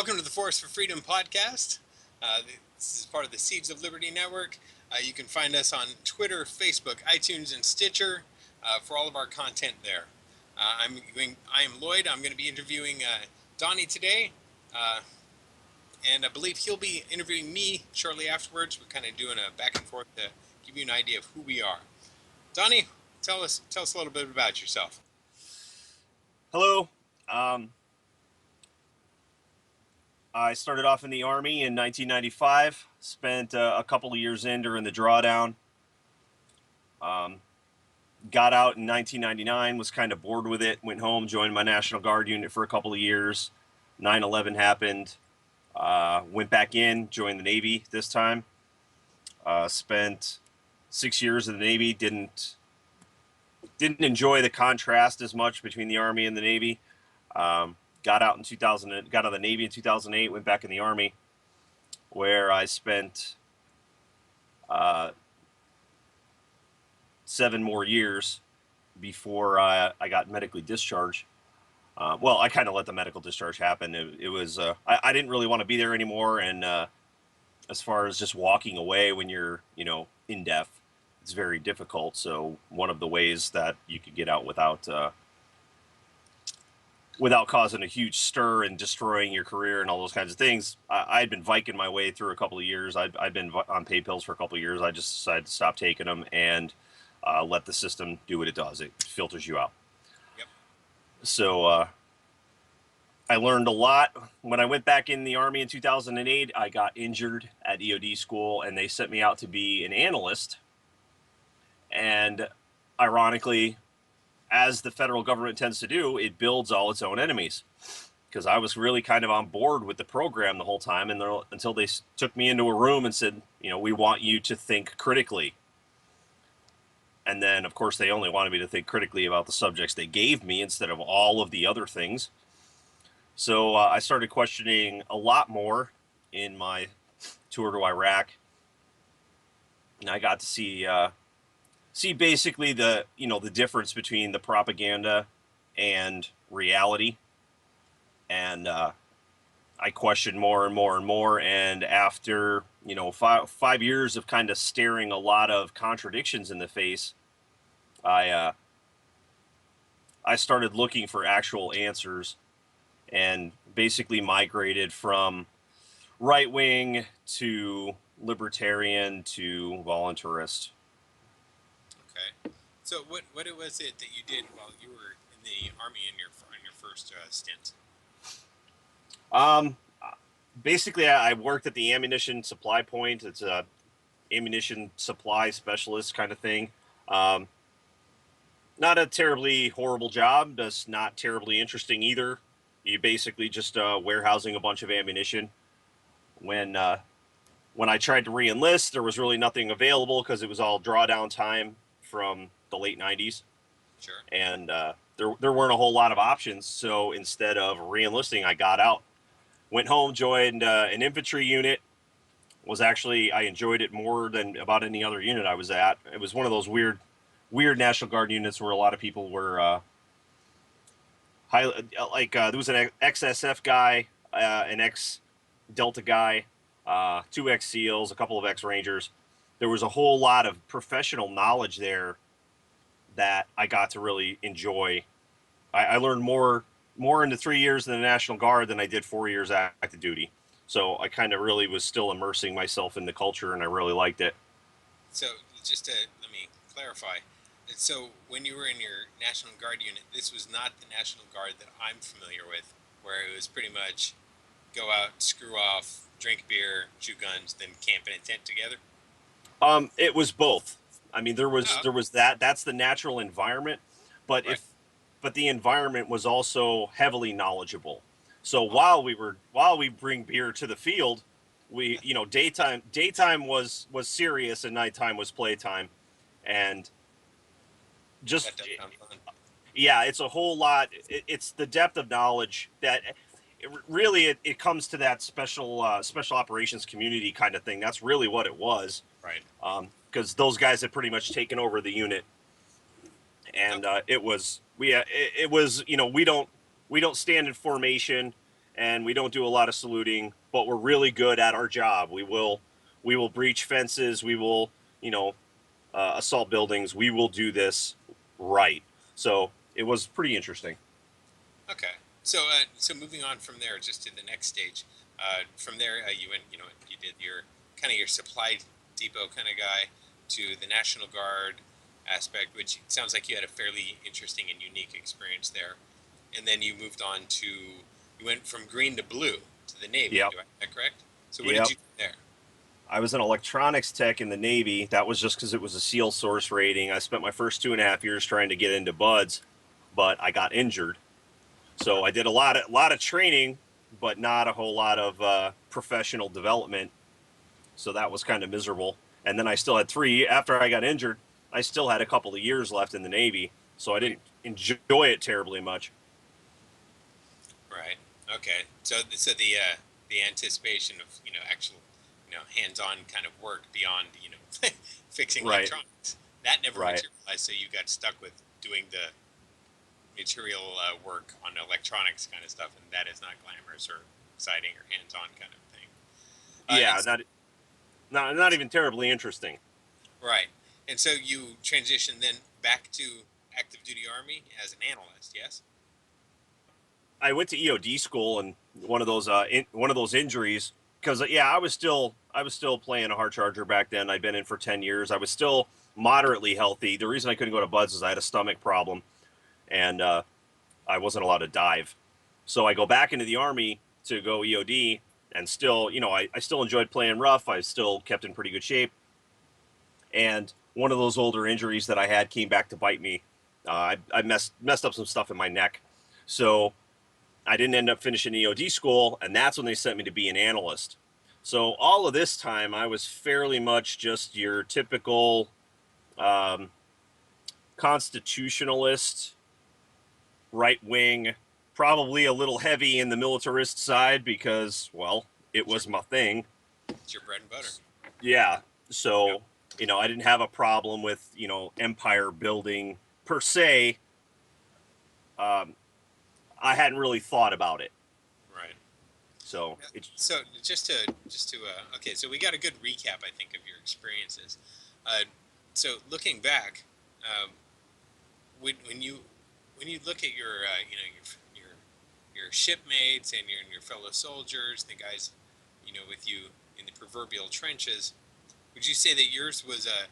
Welcome to the Force for Freedom podcast. This is part of the Seeds of Liberty Network. You can find us on Twitter, Facebook, iTunes, and Stitcher for all of our content there. I am Lloyd. I'm going to be interviewing Donnie today, and I believe he'll be interviewing me shortly afterwards. We're kind of doing a back and forth to give you an idea of who we are. Donnie, tell us a little bit about yourself. Hello. I started off in the Army in 1995, spent a couple of years in during the drawdown. Got out in 1999, was kind of bored with it, went home, joined my National Guard unit for a couple of years. 9/11 happened, went back in, joined the Navy this time. Spent 6 years in the Navy, didn't enjoy the contrast as much between the Army and the Navy. Got out of the Navy in 2008, went back in the Army, where I spent 7 more years before I got medically discharged. Well, I kind of let the medical discharge happen. It was I didn't really want to be there anymore, and as far as just walking away when you're in death, it's very difficult. So one of the ways that you could get out without causing a huge stir and destroying your career and all those kinds of things. I'd been Viking my way through a couple of years. I'd been on pain pills for a couple of years. I just decided to stop taking them and let the system do what it does. It filters you out. Yep. So I learned a lot. When I went back in the Army in 2008, I got injured at EOD school, and they sent me out to be an analyst. And ironically, as the federal government tends to do, it builds all its own enemies. Because I was really kind of on board with the program the whole time, and until they took me into a room and said, we want you to think critically. And then, of course, they only wanted me to think critically about the subjects they gave me instead of all of the other things. So I started questioning a lot more in my tour to Iraq. And I got to see basically the difference between the propaganda and reality. And I questioned more and more and more. And after, 5 years of kind of staring a lot of contradictions in the face, I started looking for actual answers and basically migrated from right-wing to libertarian to voluntarist. Okay. So what was it that you did while you were in the Army in your first stint? Basically, I worked at the ammunition supply point. It's a ammunition supply specialist kind of thing. Not a terribly horrible job, just not terribly interesting either. You basically just warehousing a bunch of ammunition. When I tried to re-enlist, there was really nothing available because it was all drawdown time from the late 90s. Sure. And there weren't a whole lot of options. So instead of re-enlisting, I got out, went home, joined an infantry unit. I enjoyed it more than about any other unit I was at. It was one of those weird National Guard units where a lot of people were there was an ex-SF guy, an ex-Delta guy, 2 ex-SEALs, a couple of ex-Rangers. There was a whole lot of professional knowledge there that I got to really enjoy. I learned more in the 3 years in the National Guard than I did 4 years active duty. So I kind of really was still immersing myself in the culture, and I really liked it. So just to let me clarify. So when you were in your National Guard unit, this was not the National Guard that I'm familiar with, where it was pretty much go out, screw off, drink beer, shoot guns, then camp in a tent together? It was both. I mean, there was that. That's the natural environment, but Right. but the environment was also heavily knowledgeable. So while we bring beer to the field, we daytime was serious and nighttime was playtime, and just That does sound fun. yeah, it's a whole lot. It's the depth of knowledge that it comes to that special operations community kind of thing. That's really what it was. Right. Because those guys had pretty much taken over the unit, and it was we don't stand in formation. and we don't do a lot of saluting, but we're really good at our job. We will breach fences. We will, you know, assault buildings. We will do this right. So it was pretty interesting. Okay. So moving on from there, just to the next stage. From there, you went, you did your kind of your supply depot kind of guy to the National Guard aspect, which sounds like you had a fairly interesting and unique experience there. And then you moved on to, you went from green to blue to the Navy. Yep. Is that correct? So what did Yep. you do there? I was an electronics tech in the Navy. That was just because it was a SEAL source rating. I spent my first 2.5 years trying to get into BUDS, but I got injured. So I did a lot of training, but not a whole lot of professional development. So that was kind of miserable. And then I still had after I got injured, I still had a couple of years left in the Navy. So I Right. didn't enjoy it terribly much. Right. Okay. So the anticipation of actual hands-on kind of work beyond fixing Right, electronics, that never right. materialized. So you got stuck with doing the material work on electronics kind of stuff, and that is not glamorous or exciting or hands-on kind of thing. And Yeah, not even terribly interesting. right. And so you transitioned then back to active duty army as an analyst. Yes. I went to EOD school, and one of those injuries, because yeah, I was still playing a hard charger back then. I'd been in for 10 years. I was still moderately healthy. The reason I couldn't go to BUDS is I had a stomach problem, and I wasn't allowed to dive. So I go back into the army to go EOD, and still, I still enjoyed playing rough. I still kept in pretty good shape, and one of those older injuries that I had came back to bite me. I messed up some stuff in my neck, so I didn't end up finishing EOD school, and that's when they sent me to be an analyst. So all of this time, I was fairly much just your typical um, constitutionalist, right wing, probably a little heavy in the militarist side because, well, it Sure. was my thing. It's your bread and butter. Yeah. Yep. So, I didn't have a problem with, empire building per se. Um, I hadn't really thought about it. Right. So Yeah. it's So just to okay, so we got a good recap, I think, of your experiences. Uh, so looking back, um, when you look at your your shipmates and your fellow soldiers, the guys with you in the proverbial trenches, would you say that yours was a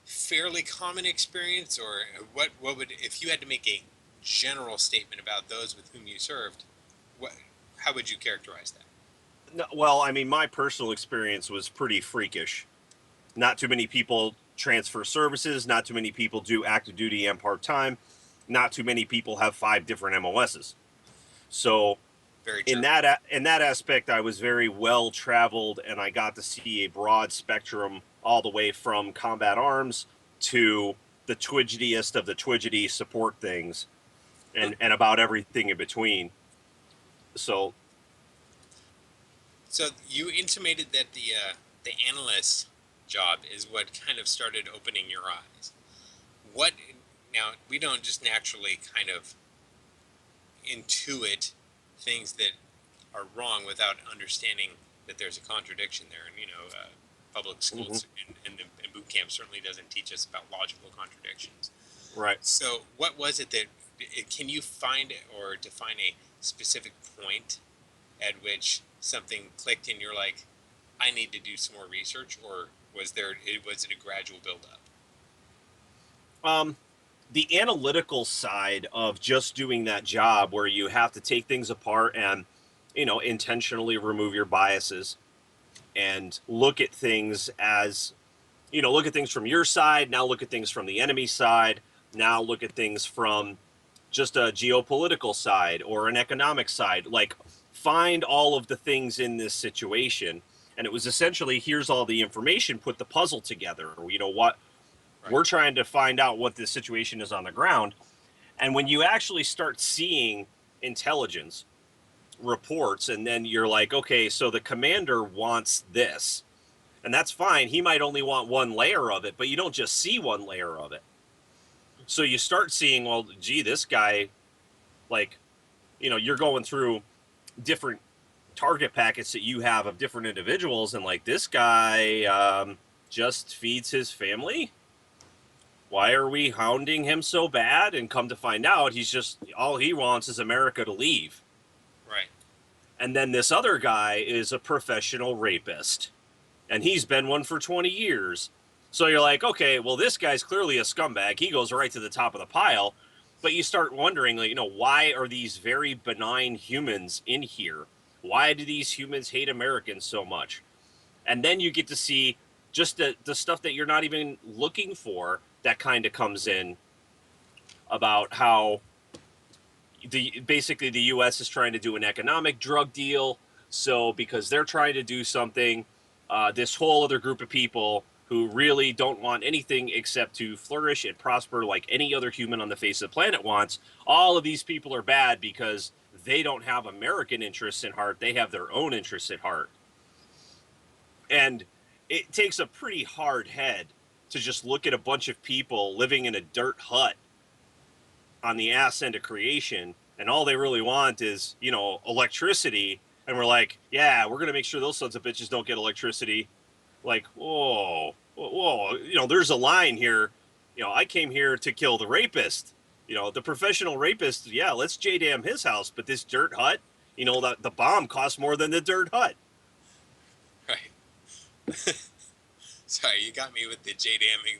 fairly common experience, or what would, if you had to make a general statement about those with whom you served, what how would you characterize that? no, well, I mean, my personal experience was pretty freakish. Not too many people transfer services. Not too many people do active duty and part time. Not too many people have 5 different MOSs. So Very in true. that aspect, I was very well traveled, and I got to see a broad spectrum, all the way from combat arms to the twidgetiest of the twidgety support things, and about everything in between. So So you intimated that the analyst job is what kind of started opening your eyes. What Now, we don't just naturally kind of intuit things that are wrong without understanding that there's a contradiction there. And public mhm, schools and boot camp certainly doesn't teach us about logical contradictions. right. So, what was it that can you find or define a specific point at which something clicked and you're like, I need to do some more research, or was it a gradual build up? Um, the analytical side of just doing that job, where you have to take things apart and, intentionally remove your biases and look at things as, look at things from your side, now look at things from the enemy side, now look at things from just a geopolitical side or an economic side. Like, find all of the things in this situation. And it was essentially, here's all the information, put the puzzle together. What Right. we're trying to find out what the situation is on the ground. And when you actually start seeing intelligence reports, and then you're like, okay, so the commander wants this, and that's fine. He might only want one layer of it, but you don't just see one layer of it. So you start seeing, well, gee, this guy, like, you're going through different target packets that you have of different individuals, and like this guy just feeds his family. Why are we hounding him so bad? And come to find out, he's just all he wants is America to leave. Right. And then this other guy is a professional rapist, and he's been one for 20 years. So you're like, okay, well, this guy's clearly a scumbag. He goes right to the top of the pile. But you start wondering, like, why are these very benign humans in here? Why do these humans hate Americans so much? And then you get to see just the stuff that you're not even looking for that kind of comes in about how basically the U.S. is trying to do an economic drug deal. So because they're trying to do something, this whole other group of people who really don't want anything except to flourish and prosper like any other human on the face of the planet wants, all of these people are bad because they don't have American interests at heart. They have their own interests at heart. And it takes a pretty hard head to just look at a bunch of people living in a dirt hut on the ass end of creation, and all they really want is, electricity. And we're like, yeah, we're going to make sure those sons of bitches don't get electricity. Like, whoa, there's a line here. I came here to kill the rapist. The professional rapist, yeah, let's J-dam his house. But this dirt hut, the bomb costs more than the dirt hut. Right. Sorry, you got me with the J-damming.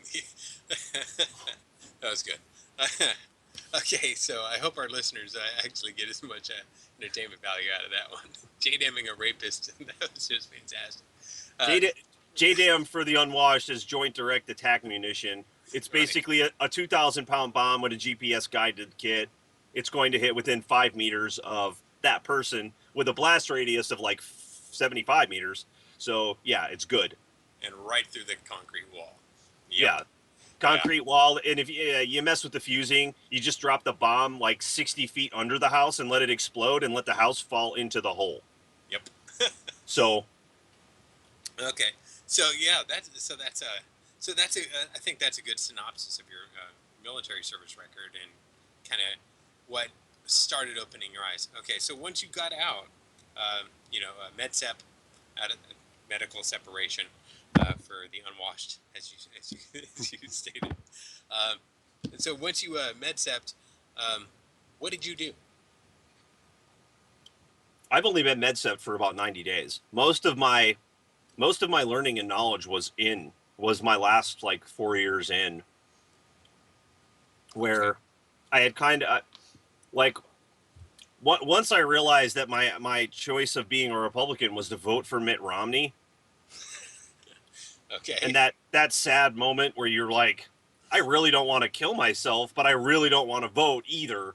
That was good. Okay, so I hope our listeners actually get as much entertainment value out of that one. J-damming a rapist, that was just fantastic. J-dam for the unwashed is Joint Direct Attack Munition. It's basically a 2,000-pound bomb with a GPS-guided kit. It's going to hit within 5 meters of that person with a blast radius of like 75 meters. So, yeah, it's good. And right through the concrete wall. Yep. Yeah. Concrete wall, and if you mess with the fusing, you just drop the bomb like 60 feet under the house and let it explode and let the house fall into the hole. Yep. So. Okay. So yeah, I think that's a good synopsis of your military service record and kind of what started opening your eyes. Okay. So once you got out, MedSep, out of medical separation. For the unwashed, as you stated. And so once you med-sept, what did you do? I've only been med-sept for about 90 days. Most of my learning and knowledge was my last like 4 years in, where I had kind of once I realized that my choice of being a Republican was to vote for Mitt Romney. Okay. And that sad moment where you're like, I really don't want to kill myself, but I really don't want to vote either.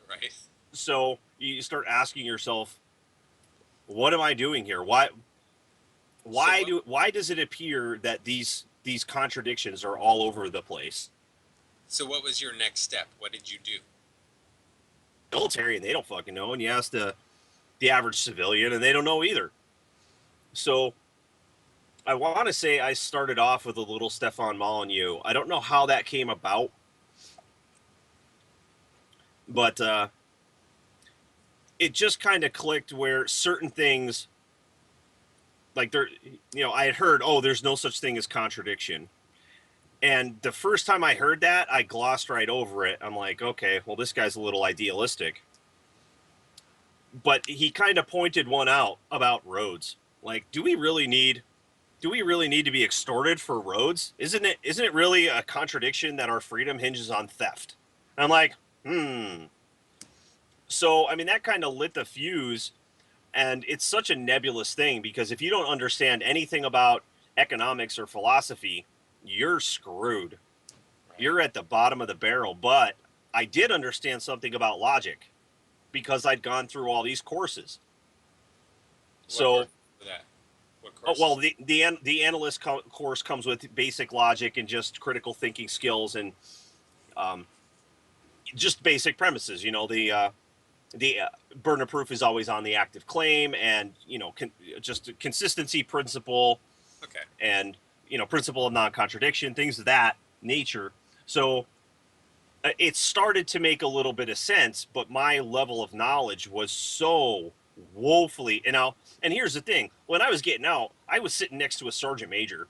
Right. So you start asking yourself, what am I doing here? Why does it appear that these contradictions are all over the place? So what was your next step? What did you do? Military, and they don't fucking know. And you ask the average civilian, and they don't know either. So I want to say I started off with a little Stefan Molyneux. I don't know how that came about, but it just kind of clicked where certain things, like I had heard, there's no such thing as contradiction. And the first time I heard that, I glossed right over it. I'm like, okay, well, this guy's a little idealistic. But he kind of pointed one out about roads. Like, do we really need to be extorted for roads? Isn't it really a contradiction that our freedom hinges on theft? And I'm like, So, I mean, that kind of lit the fuse, and it's such a nebulous thing because if you don't understand anything about economics or philosophy, you're screwed. Right. You're at the bottom of the barrel. But I did understand something about logic because I'd gone through all these courses. What well, the analyst course comes with basic logic and just critical thinking skills and just basic premises. The burden of proof is always on the active claim, and just consistency principle. Okay. And principle of non-contradiction, things of that nature. So it started to make a little bit of sense, but my level of knowledge was so woefully. And here's the thing: when I was getting out, I was sitting next to a sergeant major,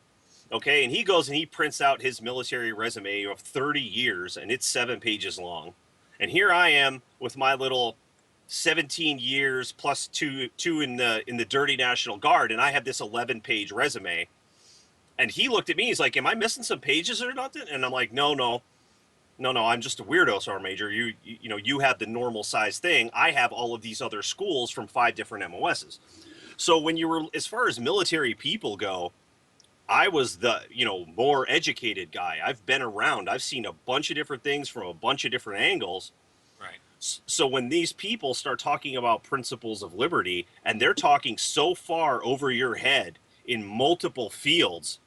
okay, and he goes and he prints out his military resume of 30 years, and it's 7 pages long, and here I am with my little 17 years plus two in the dirty National Guard, and I have this 11-page resume. And he looked at me, he's like, "Am I missing some pages or nothing?" And I'm like, no, I'm just a weirdo, Sergeant Major. You know, you have the normal size thing. I have all of these other schools from 5 different MOSs. So when you were, as far as military people go, I was the, more educated guy. I've been around. I've seen a bunch of different things from a bunch of different angles. Right. So when these people start talking about principles of liberty, and they're talking so far over your head in multiple fields,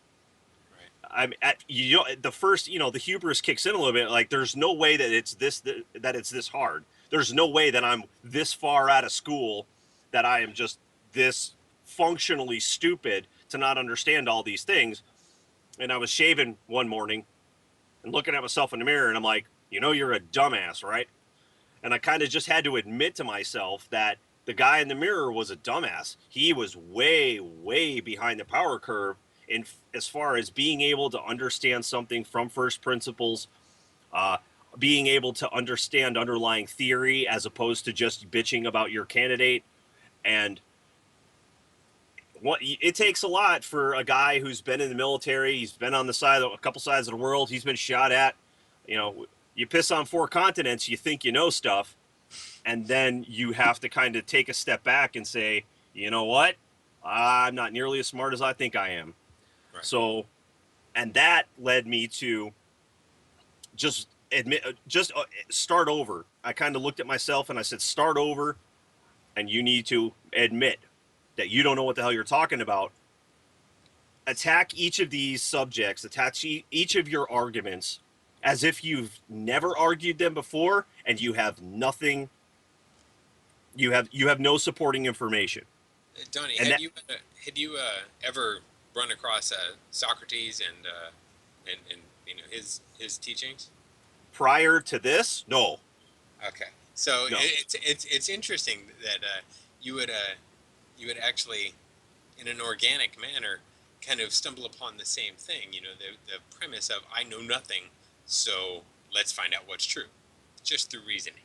I'm at, the first, the hubris kicks in a little bit. Like, there's no way that it's this hard. There's no way that I'm this far out of school, that I am just this functionally stupid to not understand all these things. And I was shaving one morning and looking at myself in the mirror, and I'm like, you're a dumbass, right? And I kind of just had to admit to myself that the guy in the mirror was a dumbass. He was way, way behind the power curve in as far as being able to understand something from first principles, uh, being able to understand underlying theory as opposed to just bitching about your candidate. And it takes a lot for a guy who's been in the military. He's been on a couple sides of the world. He's been shot at. You piss on 4 continents, you think you know stuff, and then you have to kind of take a step back and say, you know what? I'm not nearly as smart as I think I am. Right. So, and that led me to just start over. I kind of looked at myself and I said, start over, and you need to admit that you don't know what the hell you're talking about. Attack each of these subjects, attach each of your arguments as if you've never argued them before, and you have nothing. You have no supporting information. Donnie, And had you ever run across Socrates and his teachings? prior to this, no. Okay, so No. it's interesting that you would actually, in an organic manner, kind of stumble upon the same thing. The premise of I know nothing, so let's find out what's true, just through reasoning.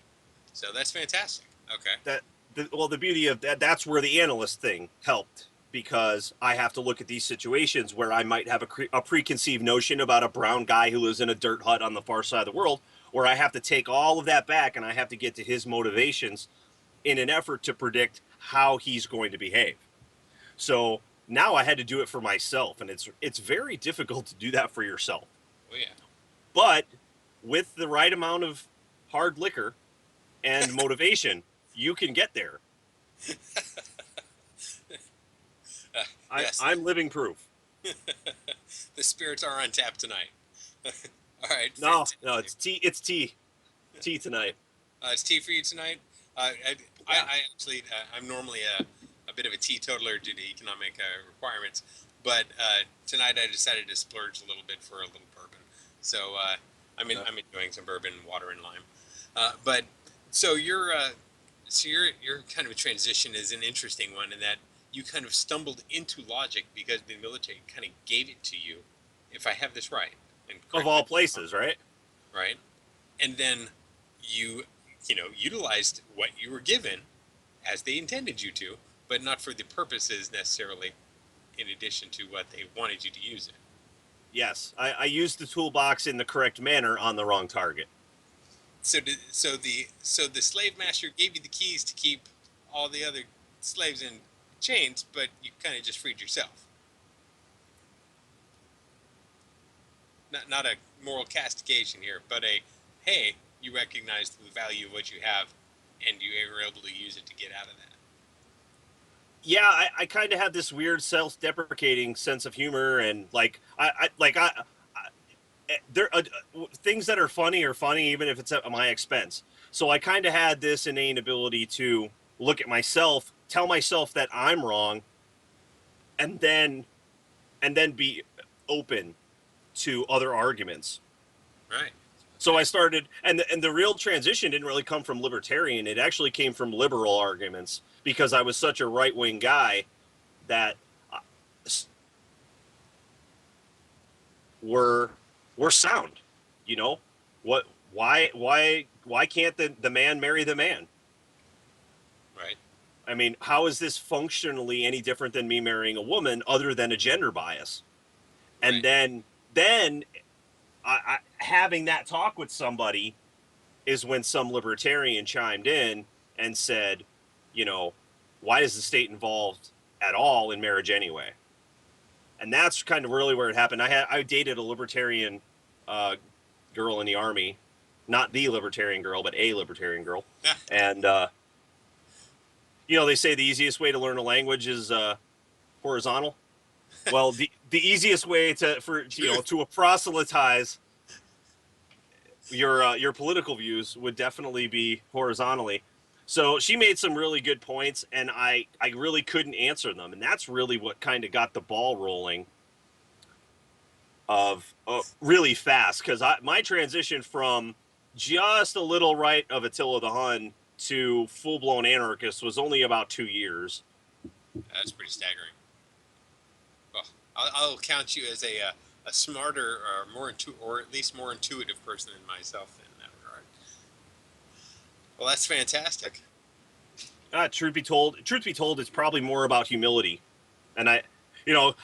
So that's fantastic. Okay. The beauty of that's where the analyst thing helped, because I have to look at these situations where I might have a preconceived notion about a brown guy who lives in a dirt hut on the far side of the world, where I have to take all of that back and I have to get to his motivations in an effort to predict how he's going to behave. So now I had to do it for myself, and it's very difficult to do that for yourself. Oh yeah. But with the right amount of hard liquor and motivation, you can get there. Yes. I'm living proof. The spirits are on tap tonight. All right. No, fantastic. no, it's tea. It's tea. Tea tonight. It's tea for you tonight. I actually, I'm normally a bit of a teetotaler due to economic requirements, but tonight I decided to splurge a little bit for a little bourbon. So I'm enjoying some bourbon, water, and lime. But so your kind of transition is an interesting one in that you kind of stumbled into logic because the military kind of gave it to you, if I have this right. And Of all places, right? right? And then you utilized what you were given as they intended you to, but not for the purposes necessarily in addition to what they wanted you to use it. Yes, I used the toolbox in the correct manner on the wrong target. So the slave master gave you the keys to keep all the other slaves in chains, but you kind of just freed yourself. Not a moral castigation here, but hey, you recognize the value of what you have, and you were able to use it to get out of that. Yeah, I kind of have this weird self-deprecating sense of humor, and there things that are funny even if it's at my expense. So I kind of had this innate ability to look at myself, tell myself that I'm wrong, and then be open to other arguments. Right. So I started, and the real transition didn't really come from libertarian. It actually came from liberal arguments because I was such a right wing guy that uh, were were sound. You know what? Why can't the man marry the man? Right. I mean, how is this functionally any different than me marrying a woman other than a gender bias? And Right. then having that talk with somebody is when some libertarian chimed in and said, you know, why is the state involved at all in marriage anyway? And that's kind of really where it happened. I dated a libertarian uh, girl in the army, not the libertarian girl, but a libertarian girl, and they say the easiest way to learn a language is horizontal. Well, the easiest way Truth. to proselytize your political views would definitely be horizontally. So she made some really good points, and I really couldn't answer them, and that's really what kind of got the ball rolling of really fast because my transition from just a little right of Attila the Hun to full blown anarchist was only about 2 years. That's pretty staggering. Well, I'll count you as a smarter or or at least more intuitive person than myself in that regard. Well, that's fantastic. Truth be told, it's probably more about humility, and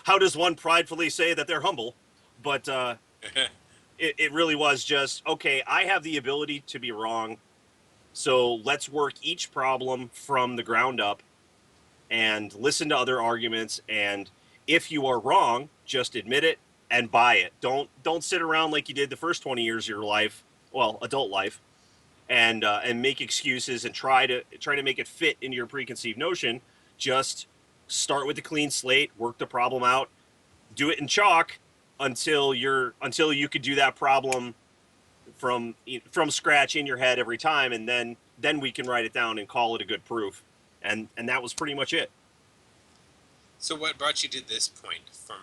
how does one pridefully say that they're humble? But it really was just okay. I have the ability to be wrong, so let's work each problem from the ground up and listen to other arguments. And if you are wrong, just admit it and buy it. Don't sit around like you did the first 20 years of your life, well, adult life, and make excuses and try to make it fit into your preconceived notion. Just start with a clean slate, work the problem out, do it in chalk until you could do that problem from scratch in your head every time, and then we can write it down and call it a good proof. And that was pretty much it. So, what brought you to this point from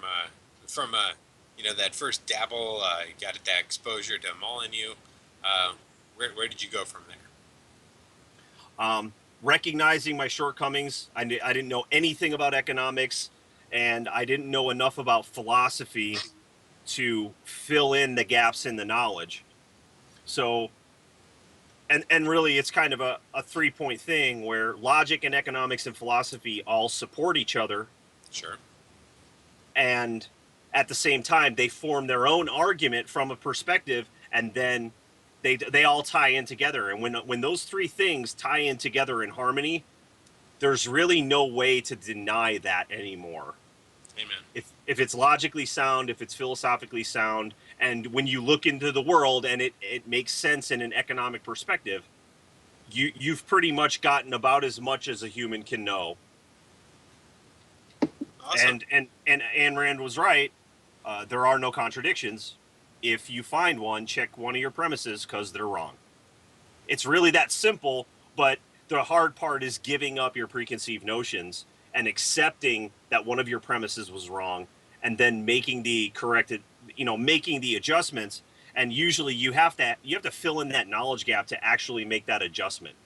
that first dabble? You got that exposure to Molyneux. Uh, where did you go from there? Recognizing my shortcomings, I didn't know anything about economics, and I didn't know enough about philosophy to fill in the gaps in the knowledge. So, and really, it's kind of a 3 point thing where logic and economics and philosophy all support each other, Sure. and at the same time, they form their own argument from a perspective, and then they all tie in together. And when those three things tie in together in harmony, there's really no way to deny that anymore. Amen. If it's logically sound, if it's philosophically sound, and when you look into the world and it makes sense in an economic perspective, you've pretty much gotten about as much as a human can know. Awesome. And Ayn Rand was right. There are no contradictions. If you find one, check one of your premises because they're wrong. It's really that simple, but the hard part is giving up your preconceived notions and accepting that one of your premises was wrong and then making the adjustments. And usually you have to fill in that knowledge gap to actually make that adjustment.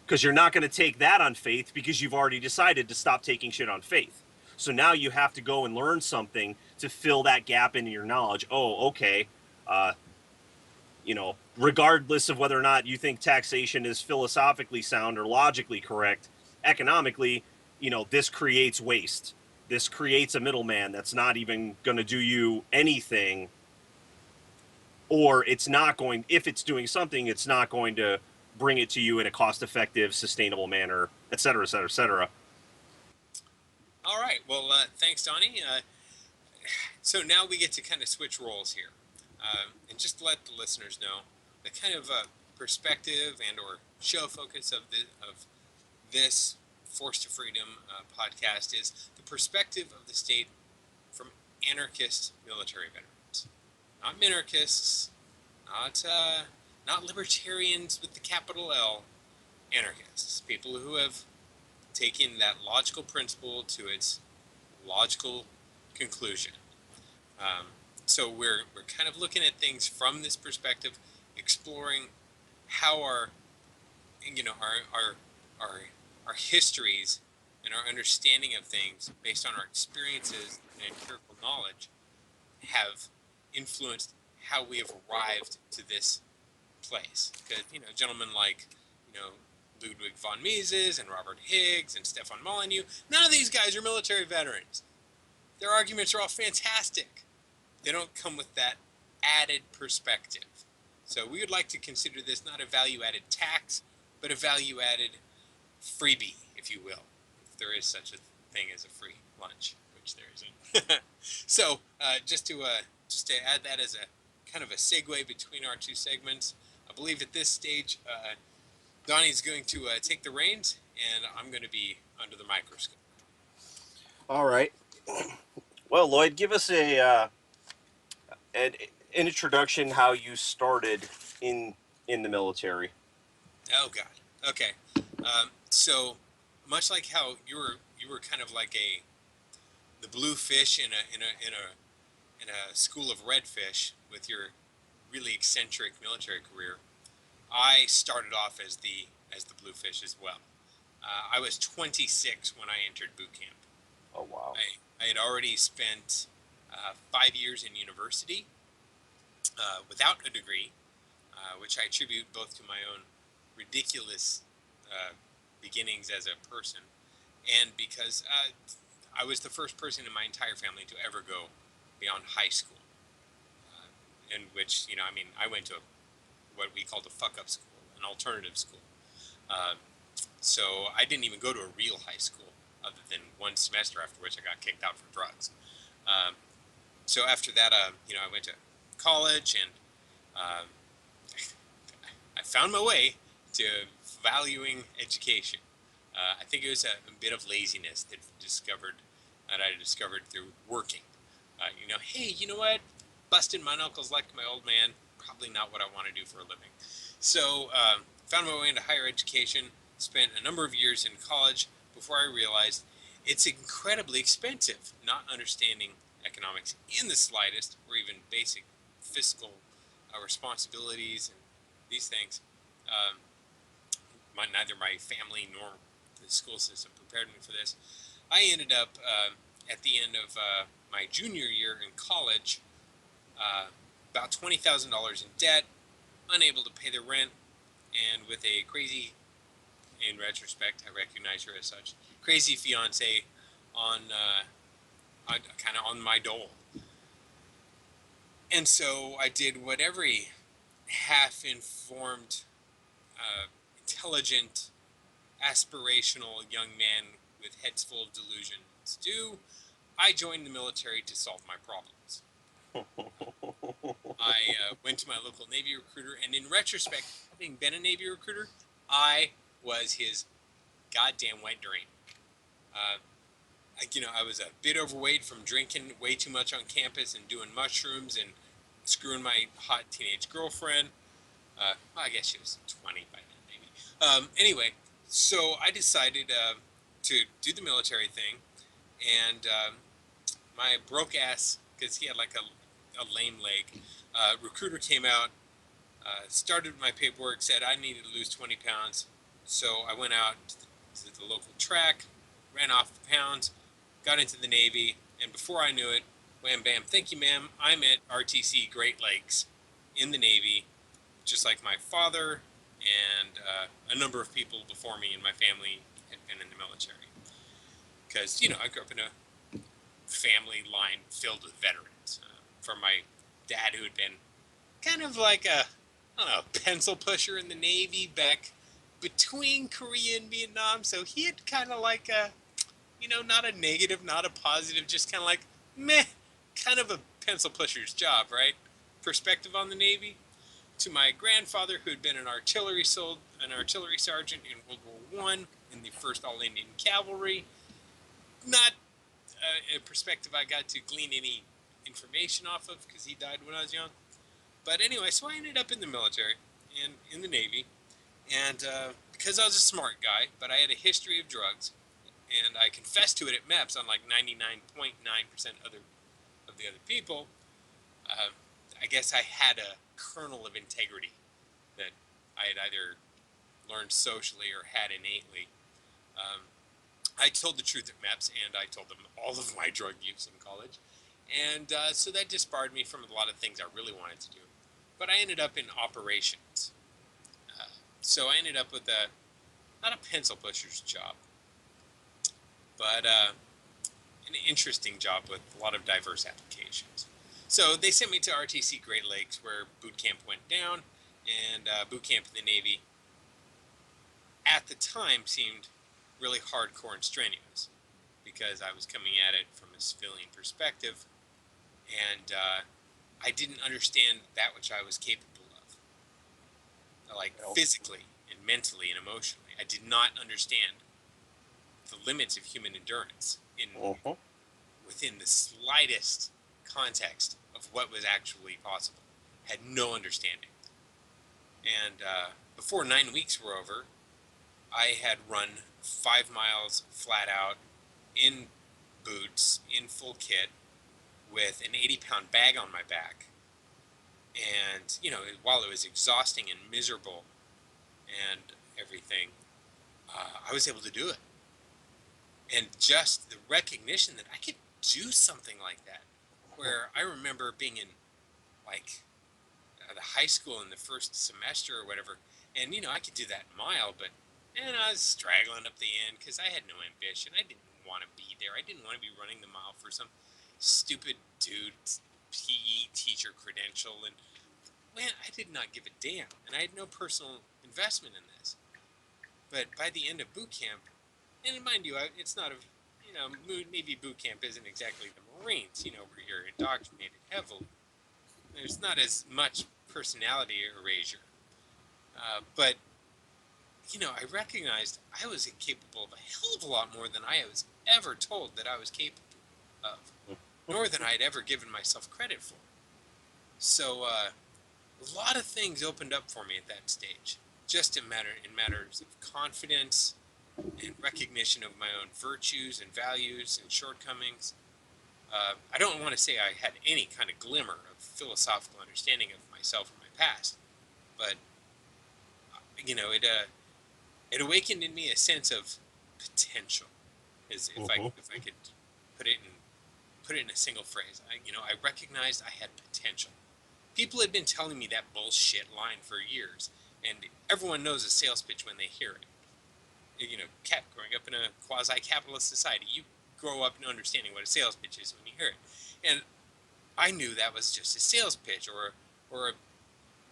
Because you're not going to take that on faith because you've already decided to stop taking shit on faith. So now you have to go and learn something to fill that gap in your knowledge. Oh, okay. Uh, Regardless of whether or not you think taxation is philosophically sound or logically correct, economically, this creates waste. This creates a middleman that's not even going to do you anything, or if it's doing something, it's not going to bring it to you in a cost effective, sustainable manner, et cetera, et cetera, et cetera. All right. Well, thanks, Donnie. So now we get to kind of switch roles here, and just let the listeners know the kind of perspective and/or show focus of this Force to Freedom podcast is the perspective of the state from anarchist military veterans, not minarchists, not libertarians with the capital L, anarchists, people who have taken that logical principle to its logical conclusion. Um, So we're kind of looking at things from this perspective, exploring how our you know our our histories and our understanding of things based on our experiences and empirical knowledge have influenced how we have arrived to this place. Because gentlemen like Ludwig von Mises and Robert Higgs and Stefan Molyneux, none of these guys are military veterans. Their arguments are all fantastic. They don't come with that added perspective. So we would like to consider this not a value-added tax, but a value-added freebie, if you will, if there is such a thing as a free lunch, which there isn't. So just to add that as a kind of a segue between our two segments, I believe at this stage Donnie's going to take the reins, and I'm going to be under the microscope. All right. Well, Lloyd, give us an introduction how you started in the military. Oh God. Okay. So much like how you were kind of like the blue fish in a school of red fish with your really eccentric military career. I started off as the blue fish as well. I was 26 when I entered boot camp. Oh, wow. I had already spent 5 years in university without a degree, which I attribute both to my own ridiculous beginnings as a person, and because I was the first person in my entire family to ever go beyond high school, in which I went to what we called a fuck-up school, an alternative school. So I didn't even go to a real high school, other than one semester, after which I got kicked out for drugs. So after that, I went to college, and I found my way to valuing education. I think it was a bit of laziness that I discovered through working. Hey, you know what? Busting my knuckles like my old man, probably not what I want to do for a living. So found my way into higher education, spent a number of years in college before I realized it's incredibly expensive, not understanding economics in the slightest, or even basic fiscal responsibilities and these things. Neither my family nor the school system prepared me for this. I ended up at the end of my junior year in college, about $20,000 in debt, unable to pay the rent, and with a crazy, in retrospect, I recognize her as such, crazy fiance on kind of on my dole. And so I did what every half-informed, intelligent, aspirational young man with heads full of delusions do. I joined the military to solve my problems. I went to my local Navy recruiter, and in retrospect, having been a Navy recruiter, I was his goddamn wet dream. I was a bit overweight from drinking way too much on campus and doing mushrooms and screwing my hot teenage girlfriend. Well, I guess she was 20 by then, maybe. Anyway, so I decided to do the military thing, and my broke ass, because he had like a lame leg, recruiter came out, started my paperwork, said I needed to lose 20 pounds. So I went out to the local track, ran off the pounds, got into the Navy, and before I knew it, wham bam, thank you ma'am, I'm at RTC Great Lakes in the Navy, just like my father and a number of people before me in my family had been in the military. Because, I grew up in a family line filled with veterans. From my dad, who had been kind of like a, I don't know, pencil pusher in the Navy back between Korea and Vietnam. So he had kind of like a, not a negative, not a positive, just kind of like, meh, kind of a pencil pusher's job, right? Perspective on the Navy. To my grandfather, who had been an artillery sergeant in World War I in the 1st All-Indian Cavalry. Not a perspective I got to glean any information off of, because he died when I was young. But anyway, so I ended up in the military and in the Navy, and because I was a smart guy, but I had a history of drugs, and I confessed to it at MEPS, unlike 99.9% of the other people. uh, I guess I had a kernel of integrity that I had either learned socially or had innately. Um, I told the truth at MEPS, and I told them all of my drug use in college, and so that disbarred me from a lot of things I really wanted to do. But I ended up in operations, uh, so I ended up with a not a pencil pusher's job, but an interesting job with a lot of diverse applications. So they sent me to RTC Great Lakes, where boot camp went down, and boot camp in the Navy at the time seemed really hardcore and strenuous because I was coming at it from a civilian perspective, and I didn't understand that which I was capable of, like physically and mentally and emotionally. I did not understand the limits of human endurance in Uh-huh. within the slightest context of what was actually possible. Had no understanding. And before 9 weeks were over, I had run 5 miles flat out in boots, in full kit, with an 80-pound bag on my back. And, while it was exhausting and miserable and everything, I was able to do it. And just the recognition that I could do something like that, where I remember being in like the high school in the first semester or whatever, and I could do that mile, but I was straggling up the end because I had no ambition. I didn't want to be there. I didn't want to be running the mile for some stupid dude PE teacher credential, and man, I did not give a damn, and I had no personal investment in this. But by the end of boot camp, and mind you, it's not a Navy boot camp isn't exactly the Marines, where you're indoctrinated heavily. There's not as much personality erasure. But, I recognized I was capable of a hell of a lot more than I was ever told that I was capable of, nor than I had ever given myself credit for. So, a lot of things opened up for me at that stage, just in matters of confidence and recognition of my own virtues and values and shortcomings. I don't want to say I had any kind of glimmer of philosophical understanding of myself and my past, but it awakened in me a sense of potential. Is if I Uh-huh. if I could put it in a single phrase, I recognized I had potential. People had been telling me that bullshit line for years, and everyone knows a sales pitch when they hear it. Growing up in a quasi-capitalist society, you grow up understanding what a sales pitch is when you hear it, and I knew that was just a sales pitch or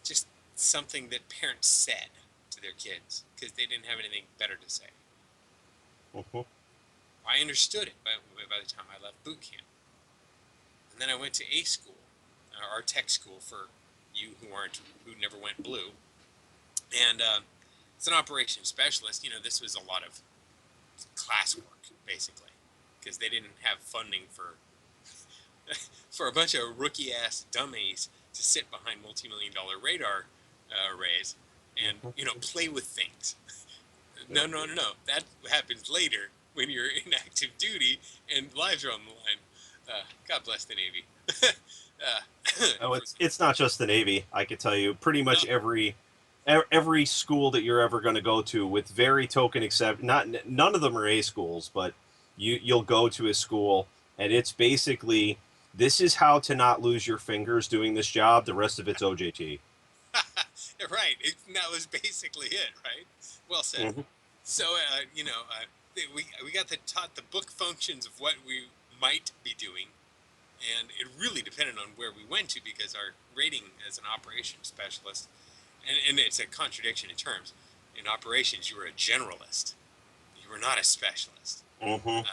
just something that parents said to their kids because they didn't have anything better to say. Uh-huh. I understood it by the time I left boot camp. And then I went to A school, our tech school for you who never went blue. And as an operations specialist, this was a lot of classwork, basically, because they didn't have funding for a bunch of rookie-ass dummies to sit behind multi-million-dollar radar arrays and, Uh-huh. play with things. Yeah. No, no, no, no. That happens later when you're in active duty and lives are on the line. God bless the Navy. Oh, For it's not just the Navy. I could tell you pretty no, much every school that you're ever going to go to, with very token except not none of them are A schools, but you'll go to a school and it's basically this is how to not lose your fingers doing this job. The rest of it's OJT. right. That was basically it, right? Well said. Mm-hmm. So, we got taught the book functions of what we might be doing, and it really depended on where we went to because our rating as an operations specialist, and it's a contradiction in terms. In operations, you were a generalist. You were not a specialist. Mm-hmm. Uh,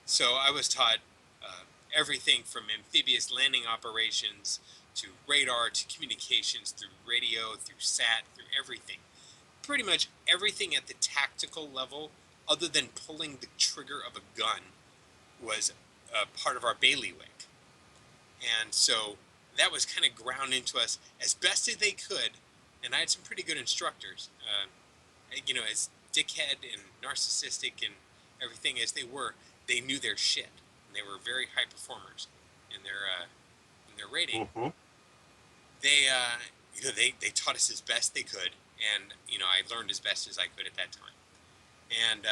so I was taught everything from amphibious landing operations to radar to communications through radio, through SAT, through everything. Pretty much everything at the tactical level, other than pulling the trigger of a gun, was part of our bailiwick. And so that was kind of ground into us as best as they could. And I had some pretty good instructors. As dickhead and narcissistic and everything as they were, they knew their shit. And they were very high performers in their their rating, Mm-hmm. they taught us as best they could, and I learned as best as I could at that time. And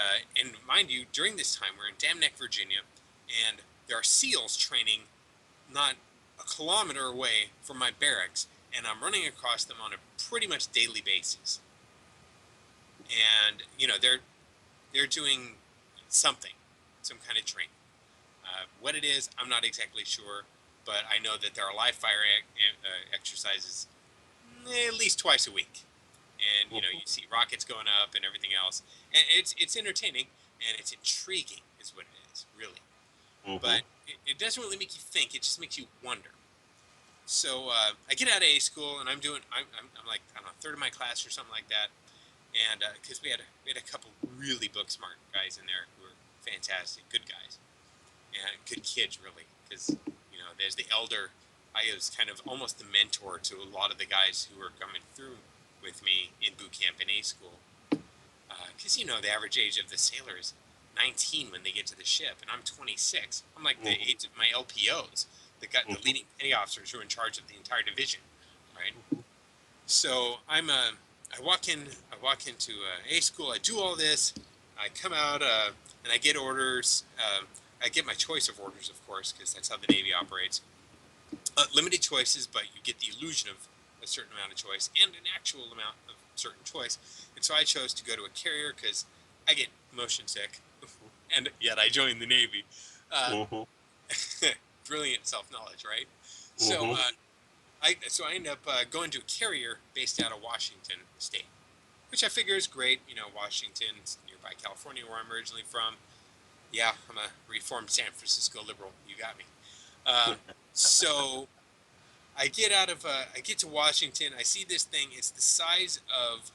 mind you, during this time, we're in Dam Neck, Virginia, and there are SEALs training not a kilometer away from my barracks, and I'm running across them on a pretty much daily basis. And they're doing something, some kind of training. What it is, I'm not exactly sure, but I know that there are live fire exercises at least twice a week, and you see rockets going up and everything else, and it's entertaining and it's intriguing, is what it is, really. Mm-hmm. But it doesn't really make you think; it just makes you wonder. So I get out of A school and I'm like, I don't know, third of my class or something like that, and because we had a couple really book smart guys in there who were fantastic, good guys, and good kids really, because there's the elder. I was kind of almost the mentor to a lot of the guys who were coming through with me in boot camp in A school, because the average age of the sailor is 19 when they get to the ship, and I'm 26. I'm like the age of my LPOs, the leading petty officers who are in charge of the entire division, right? So I walk into A school. I do all this. I come out and I get orders. I get my choice of orders, of course, because that's how the Navy operates. Limited choices, but you get the illusion of a certain amount of choice and an actual amount of certain choice. And so I chose to go to a carrier because I get motion sick, and yet I joined the Navy. Mm-hmm. Brilliant self-knowledge, right? So Mm-hmm. I end up going to a carrier based out of Washington State, which I figure is great. Washington's nearby California, where I'm originally from. Yeah, I'm a reformed San Francisco liberal. You got me. Uh, so I get to Washington. I see this thing. It's the size of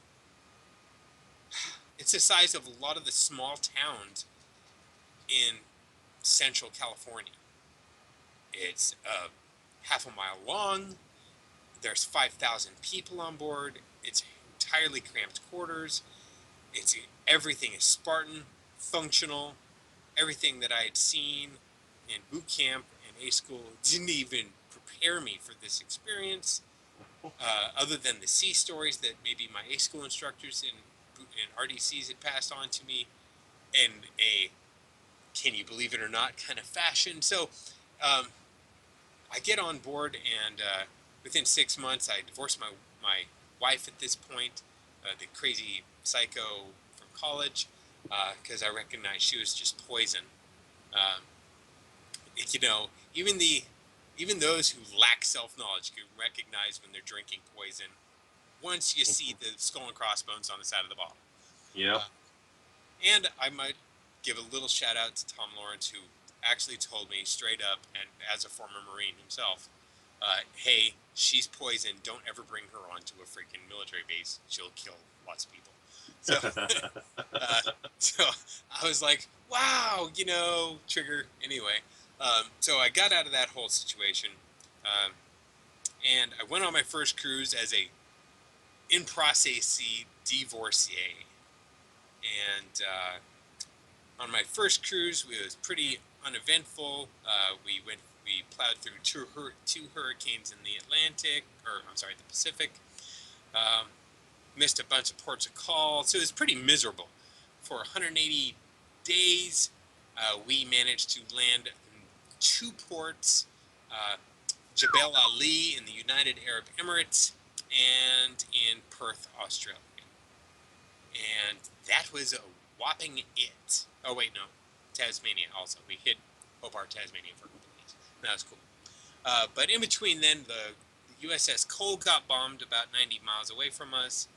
a lot of the small towns in Central California. It's half a mile long. There's 5,000 people on board. It's entirely cramped quarters. It's everything is Spartan, functional. Everything that I had seen in boot camp and A school didn't even prepare me for this experience. Other than the sea stories that maybe my A school instructors in RDCs had passed on to me, in a can you believe it or not kind of fashion. So um, I get on board, and within 6 months, I divorced my wife at this point, the crazy psycho from college, because I recognized she was just poison. Um, even those who lack self knowledge can recognize when they're drinking poison once you see the skull and crossbones on the side of the bottle. Yep. Uh, and I might give a little shout out to Tom Lawrence, who actually told me straight up, and as a former Marine himself, hey, she's poison. Don't ever bring her onto a freaking military base. She'll kill lots of people. So, uh, so I was like, wow, trigger. Anyway, so I got out of that whole situation, um, and I went on my first cruise as a in process divorcee, and on my first cruise, it was pretty uneventful. We plowed through two hurricanes in the Atlantic, or I'm sorry, the Pacific. Um, Missed a bunch of ports of call, so it was pretty miserable. For 180 days, we managed to land two ports, uh, Jebel Ali in the United Arab Emirates, and in Perth, Australia. And that was a whopping it. Oh wait, no, Tasmania also. We hit Hobart, Tasmania for a couple of days. That was cool. But in between then, the USS Cole got bombed about 90 miles away from us.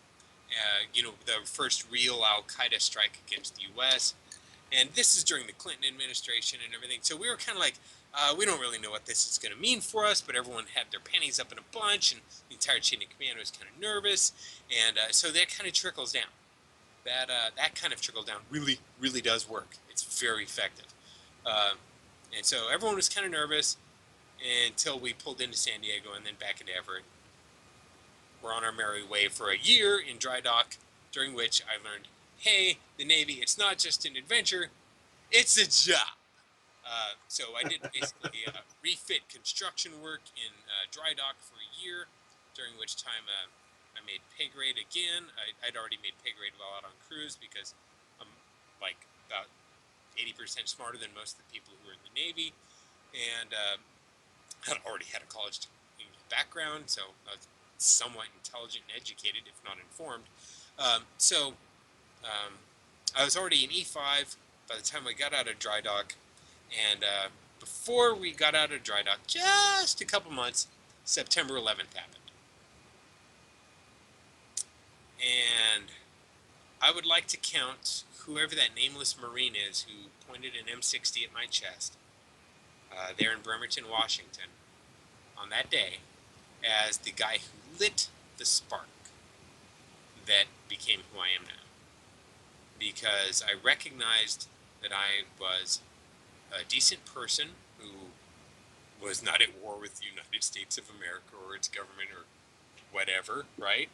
The first real Al Qaeda strike against the U.S. And this is during the Clinton administration and everything. So we were kind of like, we don't really know what this is going to mean for us, but everyone had their panties up in a bunch, and the entire chain of command was kind of nervous. And so that kind of trickles down. That kind of trickle down really, really does work. It's very effective. Uh, and so everyone was kind of nervous until we pulled into San Diego and then back into Everett. We're on our merry way for a year in dry dock, during which I learned, hey, the Navy, it's not just an adventure, it's a job. So I did basically refit construction work in dry dock for a year, during which time I made pay grade again. I'd already made pay grade while out on cruise because I'm like about 80% smarter than most of the people who were in the Navy, and I'd already had a college background, so I was somewhat intelligent and educated, if not informed. So I was already in E5 by the time I got out of dry dock, and before we got out of dry dock, just a couple months, September 11th happened. And I would like to count whoever that nameless Marine is who pointed an M60 at my chest there in Bremerton, Washington, on that day, as the guy who lit the spark that became who I am now. Because I recognized that I was a decent person who was not at war with the United States of America or its government or whatever, right?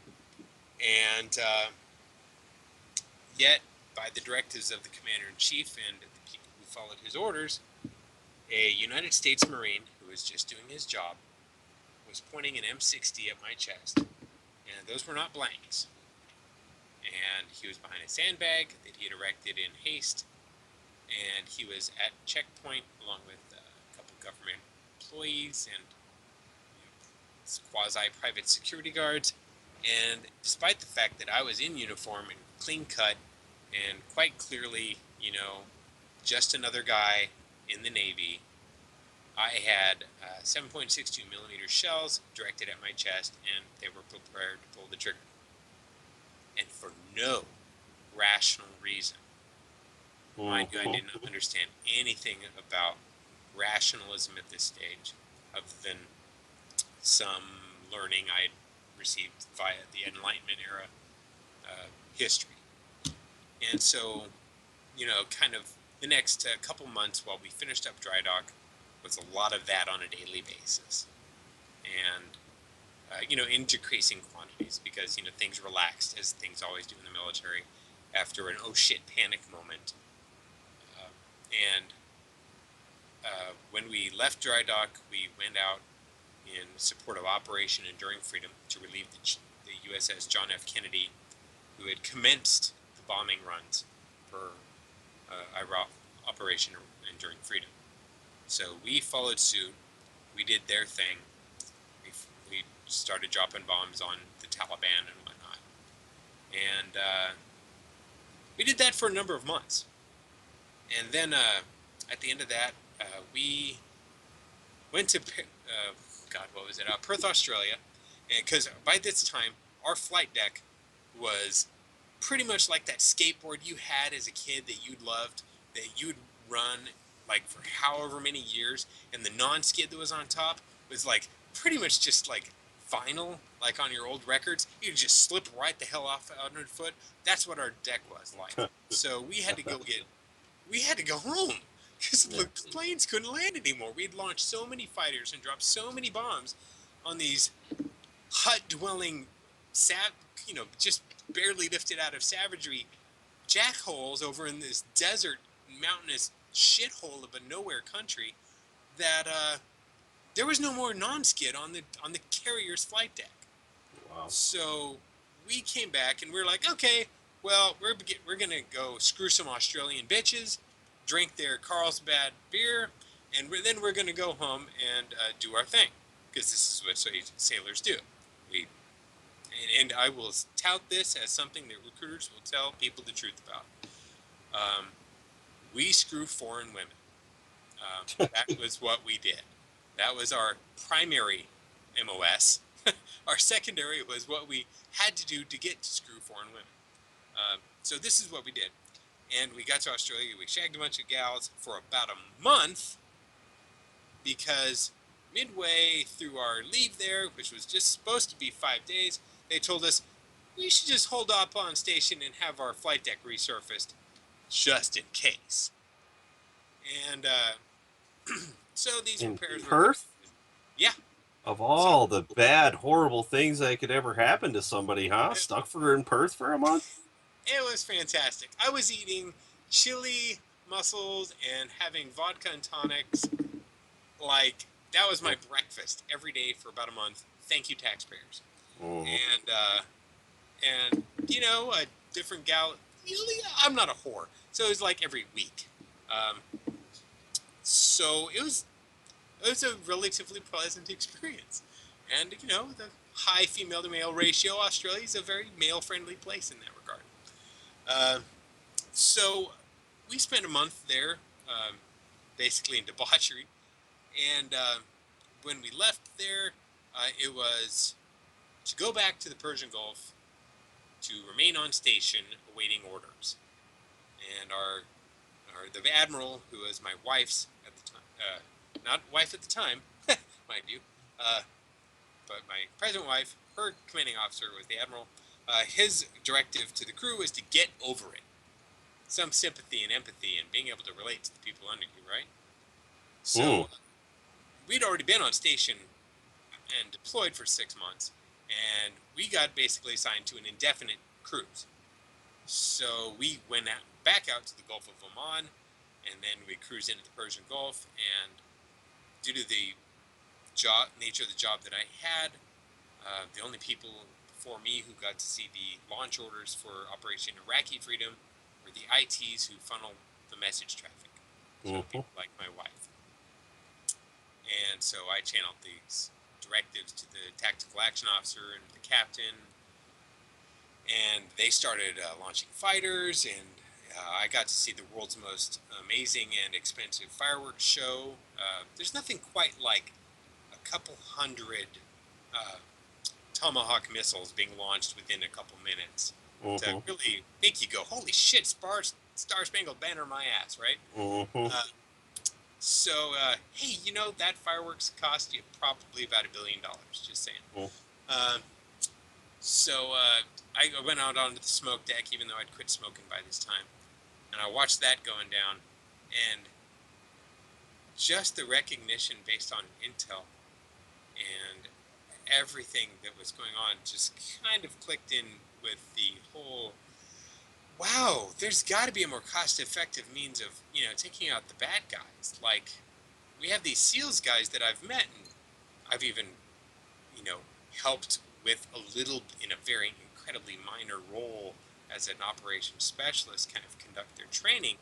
And yet, by the directives of the Commander-in-Chief and the people who followed his orders, a United States Marine who was just doing his job was pointing an M60 at my chest, and those were not blanks. And he was behind a sandbag that he had erected in haste, and he was at checkpoint along with a couple government employees and quasi-private security guards. And despite the fact that I was in uniform and clean cut and quite clearly, just another guy in the Navy, I had 7.62 millimeter shells directed at my chest, and they were prepared to pull the trigger. And for no rational reason. Mind you, I did not understand anything about rationalism at this stage, other than some learning I had received via the Enlightenment era history. And so, kind of the next couple months while we finished up dry dock was a lot of that on a daily basis. And in decreasing quantities, because things relaxed, as things always do in the military, after an oh shit panic moment. When we left dry dock, we went out in support of Operation Enduring Freedom to relieve the USS John F. Kennedy, who had commenced the bombing runs for Operation Enduring Freedom. So we followed suit. We did their thing. We started dropping bombs on the Taliban and whatnot. And we did that for a number of months. And then at the end of that, we went to, Perth, Australia. Because by this time, our flight deck was pretty much like that skateboard you had as a kid that you loved, that you'd run like for however many years, and the non-skid that was on top was like pretty much just like vinyl, like on your old records. You'd just slip right the hell off underfoot. That's what our deck was like. So we had to go home because the planes couldn't land anymore. We'd launched so many fighters and dropped so many bombs on these hut-dwelling, just barely lifted out of savagery jackholes over in this desert, mountainous shithole of a nowhere country, that there was no more non-skid on the carrier's flight deck. Wow. So we came back and we're like, okay, well, we're gonna go screw some Australian bitches, drink their Carlsbad beer, and then we're gonna go home and do our thing, because this is what sailors do. And I will tout this as something that recruiters will tell people the truth about. We screw foreign women. That was what we did. That was our primary MOS. Our secondary was what we had to do to get to screw foreign women. So this is what we did. And we got to Australia. We shagged a bunch of gals for about a month, because midway through our leave there, which was just supposed to be 5 days, they told us we should just hold up on station and have our flight deck resurfaced, just in case. And so these repairs were... Perth? Yeah. Of all the bad, horrible things that could ever happen to somebody, huh? Stuck in Perth for a month? It was fantastic. I was eating chili mussels and having vodka and tonics. Like, that was my breakfast every day for about a month. Thank you, taxpayers. And you know, a different gal. I'm not a whore, so it was like every week. Um, so it was a relatively pleasant experience. And you know, the high female to male ratio, Australia is a very male friendly place in that regard. Uh, so we spent a month there, basically in debauchery. And when we left there, it was to go back to the Persian Gulf to remain on station awaiting orders. And the admiral, who was my wife's at the time, not wife at the time, mind you, but my present wife, her commanding officer was the admiral. His directive to the crew was to get over it. Some sympathy and empathy and being able to relate to the people under you, right? So we'd already been on station and deployed for 6 months, and we got basically assigned to an indefinite cruise. So we went back out to the Gulf of Oman, and then we cruised into the Persian Gulf. And due to the nature of the job that I had, the only people before me who got to see the launch orders for Operation Iraqi Freedom were the ITs who funneled the message traffic. So people like my wife. And so I channeled these directives to the tactical action officer and the captain, and they started launching fighters, and I got to see the world's most amazing and expensive fireworks show. There's nothing quite like a couple hundred Tomahawk missiles being launched within a couple minutes to really make you go, holy shit, Star Spangled Banner my ass, right? So, hey, you know, that fireworks cost you probably about $1 billion, just saying. So I went out onto the smoke deck, even though I'd quit smoking by this time, and I watched that going down, and just the recognition based on intel and everything that was going on just kind of clicked in with the whole, wow, there's got to be a more cost-effective means of, you know, taking out the bad guys. Like, we have these SEALs guys that I've met, and I've even, you know, helped with a little, in a very incredibly minor role as an operations specialist, kind of conduct their training.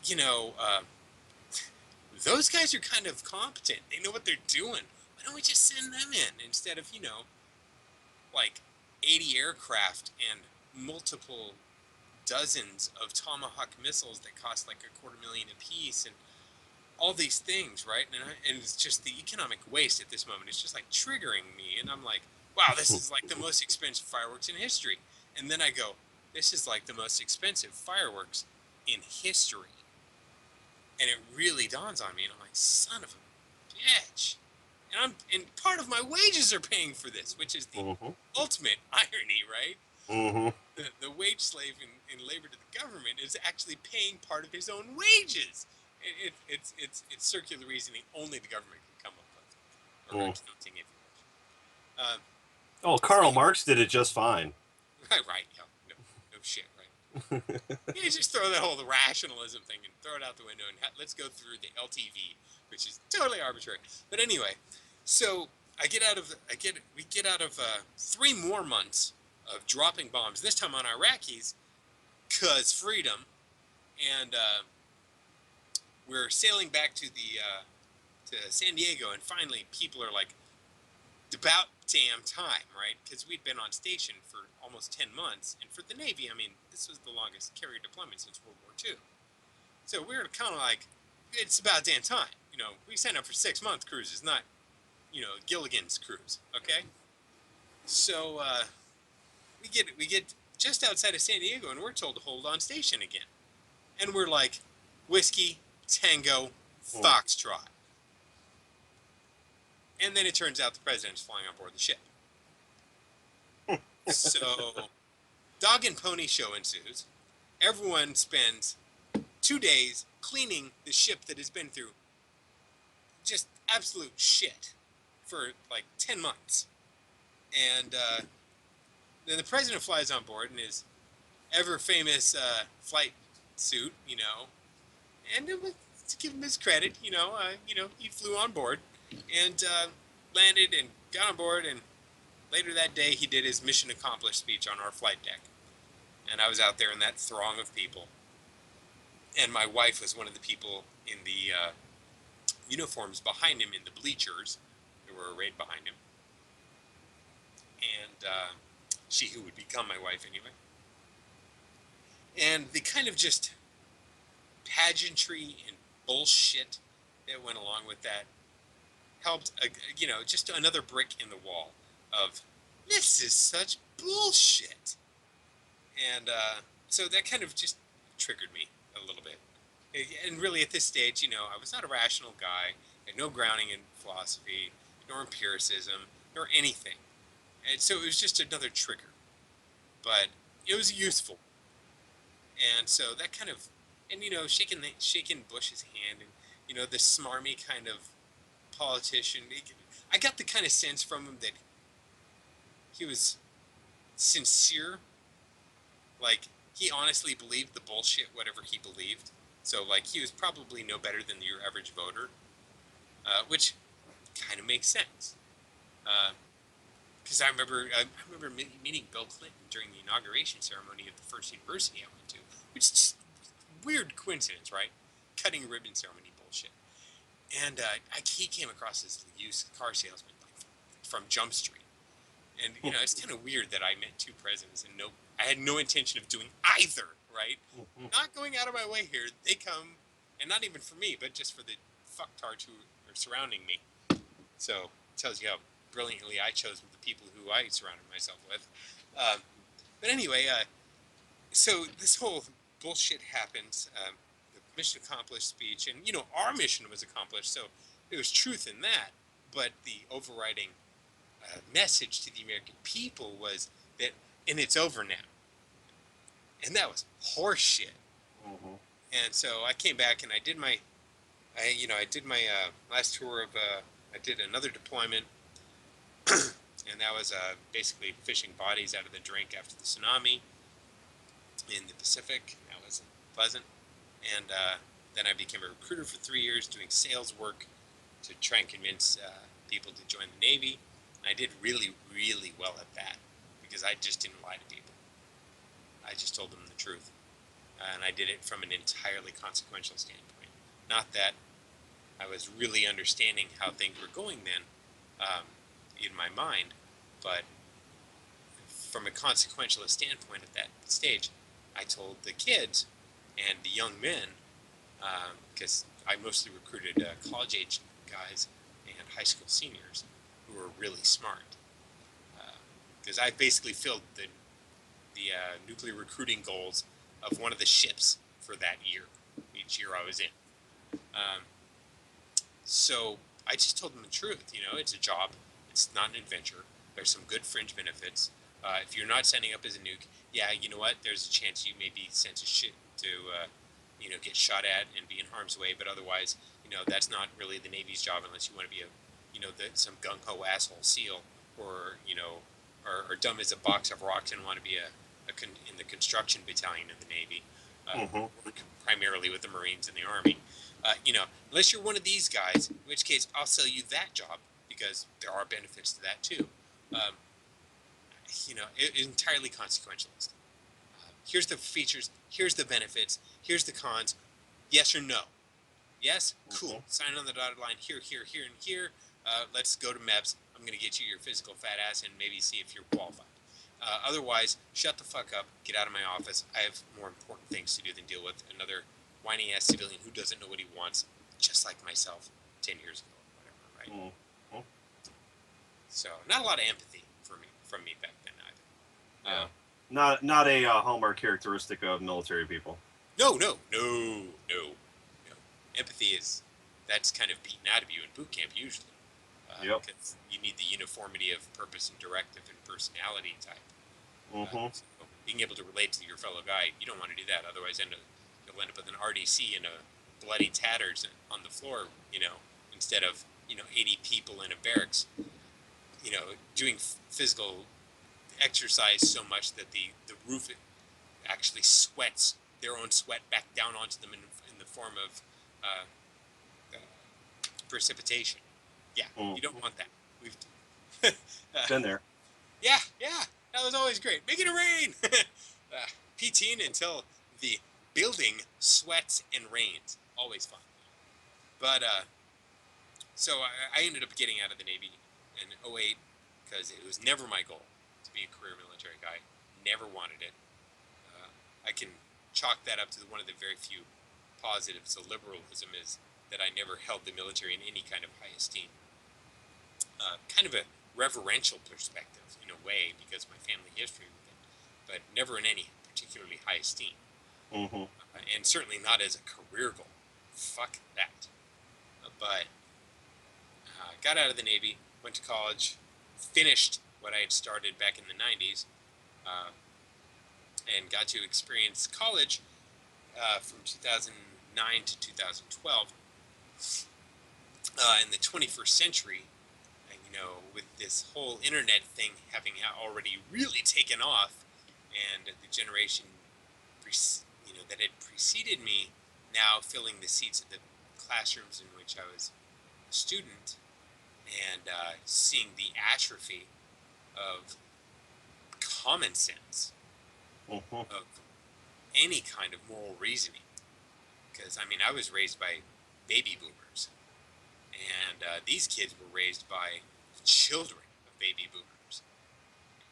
You know, those guys are kind of competent. They know what they're doing. Why don't we just send them in instead of, you know, like 80 aircraft and multiple dozens of Tomahawk missiles that cost like $250,000 a piece, and all these things, right? And it's just the economic waste at this moment. It's just like triggering me, and I'm like, wow, this is like the most expensive fireworks in history. And then I go, this is like the most expensive fireworks in history. And it really dawns on me, and I'm like, son of a bitch. And part of my wages are paying for this, which is the ultimate irony, right? The wage slave in labor to the government is actually paying part of his own wages. It's circular reasoning only the government can come up with, or accounting, if you will. Karl Marx did it just fine. Right, yeah, no shit, right? You just throw that whole rationalism thing and throw it out the window, and let's go through the LTV, which is totally arbitrary. But anyway, so we get out of 3 more months of dropping bombs, this time on Iraqis, cause freedom, and we're sailing back to San Diego, and finally people are like, about damn time, right? Because we'd been on station for almost 10 months, and for the Navy, I mean, this was the longest carrier deployment since World War II. So we were kind of like, it's about damn time. You know, we signed up for 6-month cruises, not, you know, Gilligan's cruise, okay? So we get just outside of San Diego, and we're told to hold on station again. And we're like, Whiskey, Tango, Foxtrot. And then it turns out the president's flying on board the ship. So, dog and pony show ensues. Everyone spends 2 days cleaning the ship that has been through just absolute shit for like 10 months. And then the president flies on board in his ever famous flight suit, you know, And it was, to give him his credit, he flew on board and landed and got on board. And later that day, he did his mission accomplished speech on our flight deck. And I was out there in that throng of people. And my wife was one of the people in the uniforms behind him in the bleachers. There were arrayed behind him. And she who would become my wife anyway. And the kind of just pageantry and bullshit that went along with that helped, just another brick in the wall of, this is such bullshit. And so that kind of just triggered me a little bit. And really at this stage, I was not a rational guy, had no grounding in philosophy, nor empiricism, nor anything. And so it was just another trigger. But it was useful. And so that kind of, and shaking Bush's hand, and the smarmy kind of politician, I got the kind of sense from him that he was sincere, like he honestly believed the bullshit, whatever he believed. So like he was probably no better than your average voter, which kind of makes sense. Because I remember meeting Bill Clinton during the inauguration ceremony of the first university I went to, which is just weird coincidence, right? Cutting ribbon ceremony bullshit. And he came across this used car salesman from Jump Street. And, it's kind of weird that I met two presidents and I had no intention of doing either, right? Not going out of my way here. They come, and not even for me, but just for the fucktards who are surrounding me. So it tells you how brilliantly I chose the people who I surrounded myself with. But anyway, so this whole bullshit happens. The mission accomplished speech, and our mission was accomplished, so there was truth in that. But the overriding message to the American people was that, and it's over now. And that was horseshit. Mm-hmm. And so I came back and I did my last tour of. I did another deployment. And that was basically fishing bodies out of the drink after the tsunami in the Pacific. That was pleasant. And then I became a recruiter for 3 years doing sales work to try and convince people to join the Navy. And I did really, really well at that because I just didn't lie to people. I just told them the truth. And I did it from an entirely consequential standpoint. Not that I was really understanding how things were going then in my mind, but from a consequentialist standpoint at that stage, I told the kids and the young men, because I mostly recruited college-age guys and high school seniors who were really smart, because I basically filled the nuclear recruiting goals of one of the ships for that year, each year I was in. So I just told them the truth. It's a job. It's not an adventure. There's some good fringe benefits. If you're not signing up as a nuke, yeah, you know what? There's a chance you may be sent to shit to, get shot at and be in harm's way. But otherwise, that's not really the Navy's job unless you want to be some gung ho asshole SEAL, or or dumb as a box of rocks and want to be in the construction battalion of the Navy, work primarily with the Marines and the Army. Unless you're one of these guys, in which case I'll sell you that job because there are benefits to that too. It's entirely consequentialist. Here's the features, here's the benefits, here's the cons. Yes or no? Yes? Cool. Sign on the dotted line here, here, here, and here. Let's go to MEPS. I'm going to get you your physical fat ass and maybe see if you're qualified. Otherwise, shut the fuck up, get out of my office. I have more important things to do than deal with another whiny ass civilian who doesn't know what he wants, just like myself 10 years ago, whatever, right? So, not a lot of empathy from me back then either. Not a hallmark characteristic of military people. No. Empathy that's kind of beaten out of you in boot camp usually. Because you need the uniformity of purpose and directive and personality type. So being able to relate to your fellow guy, you don't want to do that. Otherwise, you'll end up with an RDC and a bloody tatters on the floor, instead of, 80 people in a barracks, doing physical exercise so much that the roof actually sweats their own sweat back down onto them in the form of uh, uh, precipitation. Yeah, you don't want that. We've Been there. yeah, that was always great. Make it rain. PTing until the building sweats and rains. Always fun. But so I ended up getting out of the Navy in '08 because it was never my goal to be a career military guy. Never wanted it. I can chalk that up to one of the very few positives of liberalism is that I never held the military in any kind of high esteem. Kind of a reverential perspective in a way because my family history with it, but never in any particularly high esteem. And certainly not as a career goal. Fuck that. But got out of the Navy, went to college, finished what I had started back in the 90s, uh, and got to experience college from 2009 to 2012 in the 21st century. And, with this whole internet thing having already really taken off, and the generation, that had preceded me now filling the seats of the classrooms in which I was a student, and seeing the atrophy of common sense, of any kind of moral reasoning. Because, I was raised by baby boomers, and these kids were raised by children of baby boomers.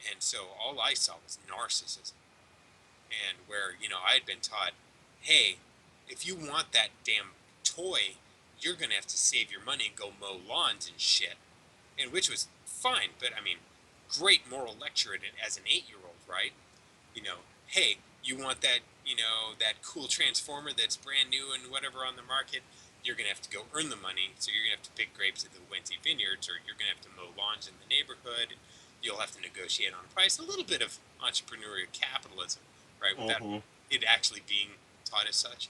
And so all I saw was narcissism. And where, I had been taught, hey, if you want that damn toy, you're going to have to save your money and go mow lawns and shit. And which was fine, but great moral lecture as an 8-year-old, right? Hey, you want that, that cool transformer that's brand new and whatever on the market, you're going to have to go earn the money. So you're going to have to pick grapes at the Wenty Vineyards, or you're going to have to mow lawns in the neighborhood. You'll have to negotiate on a price. A little bit of entrepreneurial capitalism, right? Without it actually being taught as such.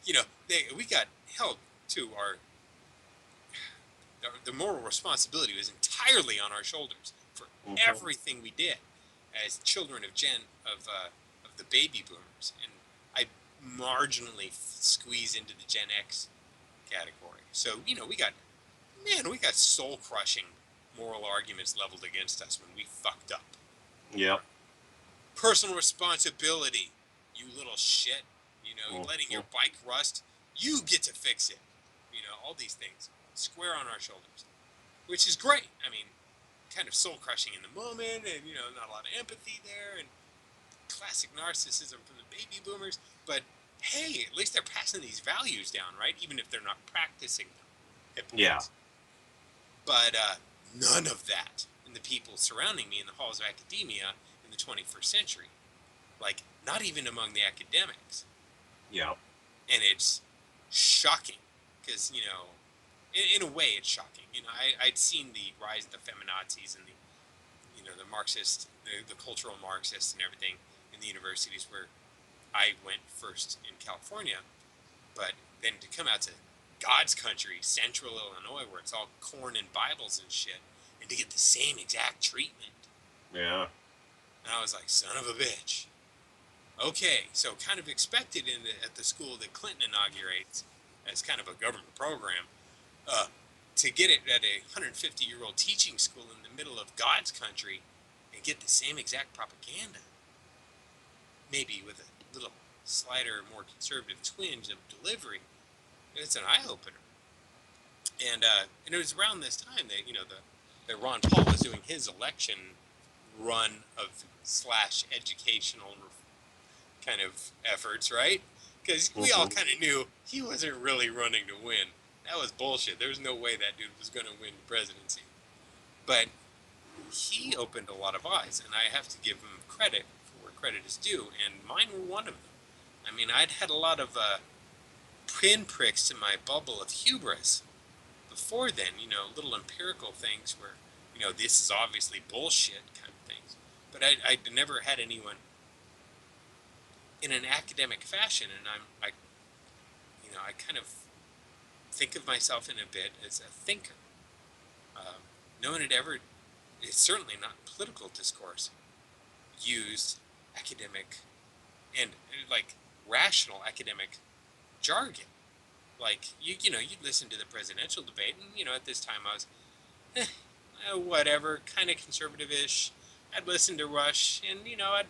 We got held to the moral responsibility was entirely on our shoulders for everything we did as children of the baby boomers, and I marginally squeeze into the Gen X category. So we got soul crushing moral arguments leveled against us when we fucked up. Yep. Personal responsibility, you little shit. Letting your bike rust, you get to fix it. All these things square on our shoulders, which is great. Kind of soul crushing in the moment, and not a lot of empathy there, and classic narcissism from the baby boomers. But hey, at least they're passing these values down, right? Even if they're not practicing them. Yeah. But none of that in the people surrounding me in the halls of academia in the 21st century. Like, not even among the academics. Yeah. And it's shocking because, in a way it's shocking. I'd seen the rise of the feminazis and the Marxist, the cultural Marxists and everything in the universities where I went first in California. But then to come out to God's country, central Illinois, where it's all corn and Bibles and shit, and to get the same exact treatment. Yeah. And I was like, son of a bitch. Okay, so kind of expected at the school that Clinton inaugurates as kind of a government program, to get it at a 150-year-old teaching school in the middle of God's country and get the same exact propaganda. Maybe with a little slighter, more conservative twinge of delivery. It's an eye-opener. And it was around this time that, that Ron Paul was doing his election run of / educational kind of efforts, right? Because we all kind of knew he wasn't really running to win. That was bullshit. There was no way that dude was going to win the presidency. But he opened a lot of eyes, and I have to give him credit for where credit is due, and mine were one of them. I'd had a lot of pinpricks to my bubble of hubris before then, little empirical things where, this is obviously bullshit kind of things. But I'd never had anyone in an academic fashion, and I kind of think of myself in a bit as a thinker. No one had ever, it's certainly not in political discourse, used academic and like rational academic jargon. Like, you'd listen to the presidential debate, and, at this time I was, whatever, kind of conservative-ish. I'd listen to Rush, and, I'd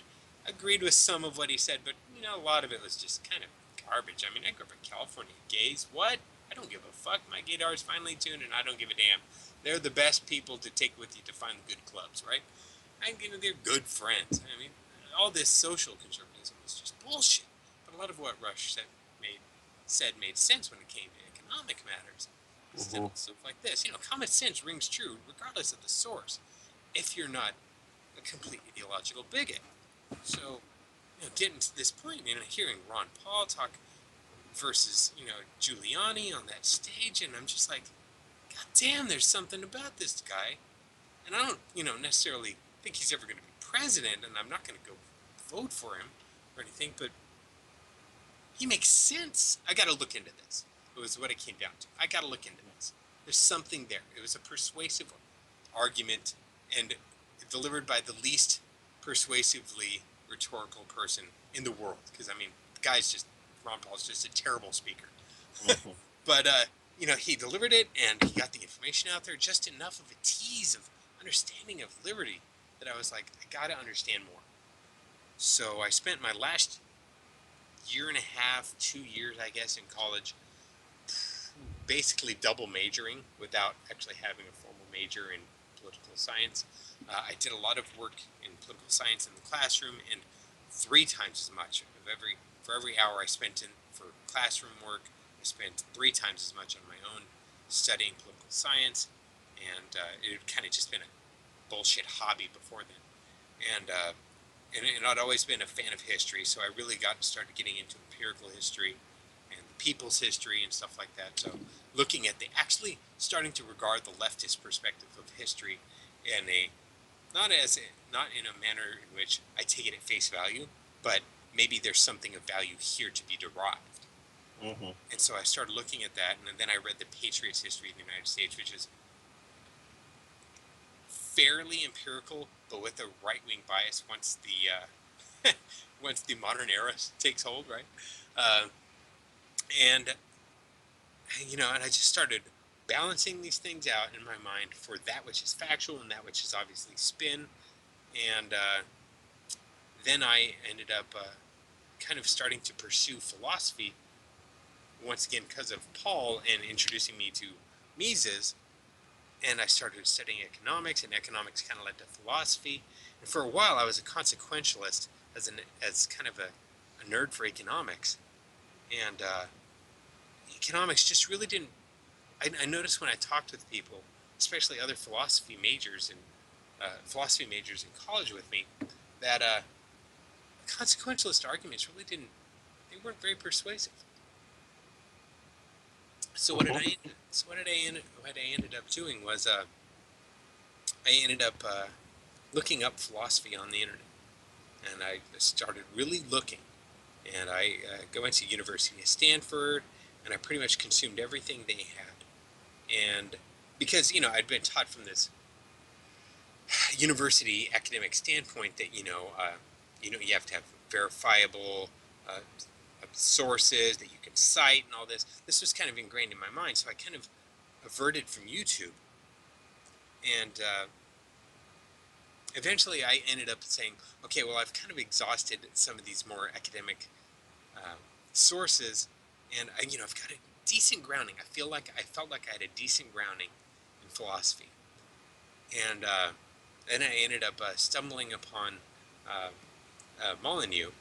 agreed with some of what he said, but, a lot of it was just kind of garbage. I mean, I grew up in California. Gays, what? I don't give a fuck. My gaydar is finely tuned, and I don't give a damn. They're the best people to take with you to find the good clubs, right? And, they're good friends. I mean, all this social conservatism was just bullshit. But a lot of what Rush made sense when it came to economic matters. Stuff like this. Common sense rings true regardless of the source, if you're not a complete ideological bigot. So, getting to this point, hearing Ron Paul talk versus, Giuliani on that stage, and I'm just like, God damn, there's something about this guy. And I don't, necessarily think he's ever going to be president, and I'm not going to go vote for him or anything, but he makes sense. I got to look into this. It was what it came down to. I got to look into this. There's something there. It was a persuasive argument, and delivered by the least persuasively rhetorical person in the world. Because, the guy's just, Ron Paul's just a terrible speaker. But, he delivered it, and he got the information out there, just enough of a tease of understanding of liberty that I was like, I got to understand more. So I spent my last year and a half, 2 years, I guess, in college, basically double majoring without actually having a formal major in political science. I did a lot of work in political science in the classroom, and 3 times as much for every hour I spent for classroom work, I spent 3 times as much on my own studying political science, and it had kind of just been a bullshit hobby before then. And I'd always been a fan of history, so I really started getting into empirical history and the people's history and stuff like that. So looking at actually starting to regard the leftist perspective of history in not in a manner in which I take it at face value, but maybe there's something of value here to be derived. And so I started looking at that, and then I read the Patriots' history of the United States, which is fairly empirical, but with a right-wing bias once the modern era takes hold, right? And I just started balancing these things out in my mind for that which is factual and that which is obviously spin. And then I ended up kind of starting to pursue philosophy once again because of Paul and introducing me to Mises. And I started studying economics, and economics kind of led to philosophy. And for a while, I was a consequentialist as kind of a nerd for economics. And economics just really didn't. I noticed when I talked with people, especially other philosophy majors in college with me, that consequentialist arguments really didn't. They weren't very persuasive. So what did I ended up doing was I ended up looking up philosophy on the internet, and I started really looking, and I went to University of Stanford, and I pretty much consumed everything they had, and because I'd been taught from this university academic standpoint that you have to have verifiable sources that you can cite and all this. This was kind of ingrained in my mind, so I kind of averted from YouTube. And eventually I ended up saying, okay, well, I've kind of exhausted some of these more academic sources, and I've got a decent grounding. I felt like I had a decent grounding in philosophy. And then I ended up stumbling upon Molyneux.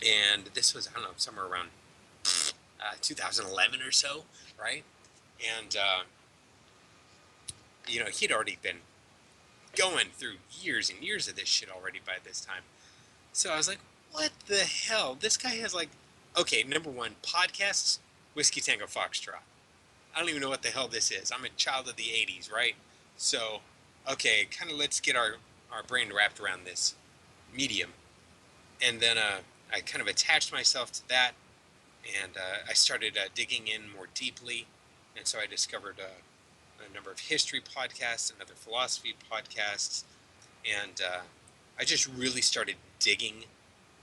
And this was, I don't know, somewhere around 2011 or so, right? And, he'd already been going through years and years of this shit already by this time. So I was like, what the hell? This guy has okay, number one, podcasts, Whiskey Tango Foxtrot. I don't even know what the hell this is. I'm a child of the 80s, right? So, okay, kind of let's get our brain wrapped around this medium. And then I kind of attached myself to that, and I started digging in more deeply, and so I discovered a number of history podcasts and other philosophy podcasts, and I just really started digging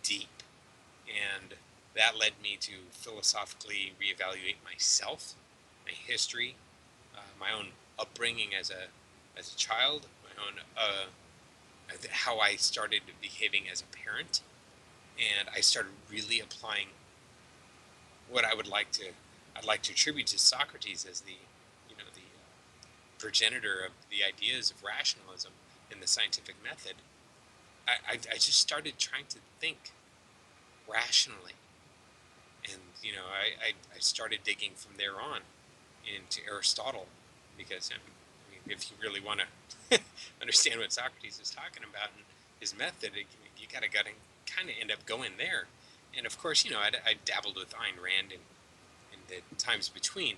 deep. and that led me to philosophically reevaluate myself, my history, my own upbringing as a child, my own how I started behaving as a parent, and I started really applying what I'd like to attribute to Socrates as the progenitor of the ideas of rationalism in the scientific method. I just started trying to think rationally, and I started digging from there on into Aristotle, because I mean, if you really want to understand what Socrates is talking about and his method, you gotta kind of end up going there. And of course, I dabbled with Ayn Rand in the times between,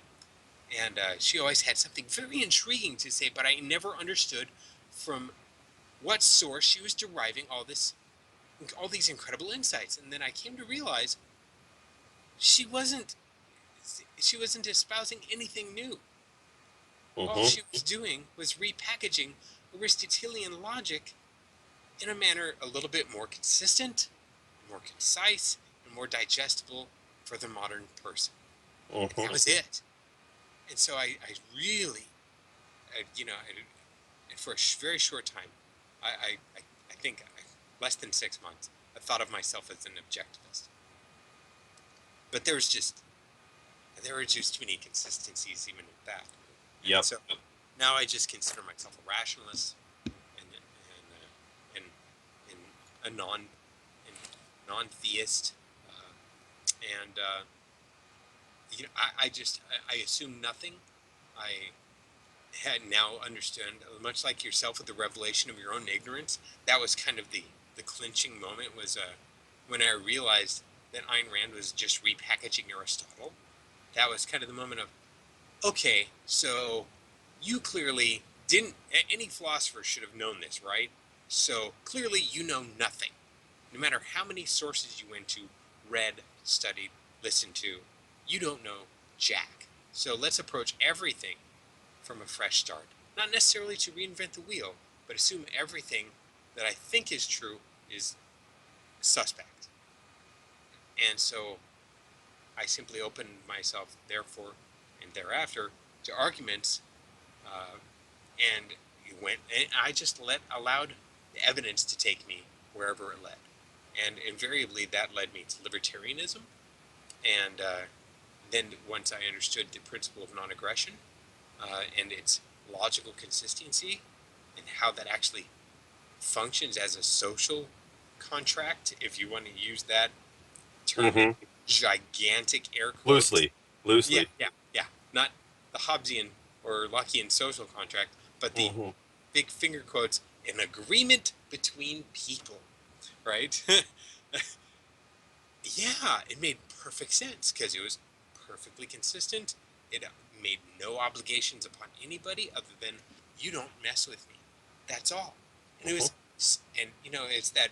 and she always had something very intriguing to say, but I never understood from what source she was deriving all these incredible insights. And then I came to realize she wasn't she wasn't espousing anything new. All Mm-hmm. she was doing was repackaging Aristotelian logic in a manner a little bit more consistent, more concise, and more digestible for the modern person. And that Mm-hmm. was it. And so I really, for a very short time, I think less than 6 months, I thought of myself as an objectivist. But there were just too many inconsistencies even with that. And Yep. so now I just consider myself a rationalist and a non-theist, and I assume nothing. I had now understood, much like yourself with the revelation of your own ignorance. That was kind of the clinching moment, was when I realized that Ayn Rand was just repackaging Aristotle. That was kind of the moment of, okay, so you clearly didn't. Any philosopher should have known this, right? So clearly you know nothing. No matter how many sources you went to, read, studied, listened to, you don't know jack. So let's approach everything from a fresh start. Not necessarily to reinvent the wheel, but assume everything that I think is true is suspect. And so I simply opened myself, therefore and thereafter, to arguments, uh, and I just allowed the evidence to take me wherever it led. And invariably, that led me to libertarianism. And then once I understood the principle of non-aggression, and its logical consistency, and how that actually functions as a social contract, if you want to use that term in Mm-hmm. gigantic air quotes. Loosely. Yeah, Loosely. yeah, yeah. Not the Hobbesian or Lockean social contract, but the Mm-hmm. big finger quotes, an agreement between people, right? Yeah, it made perfect sense because it was perfectly consistent. It made no obligations upon anybody other than, you don't mess with me. That's all. And it Mm-hmm. was, and it's that.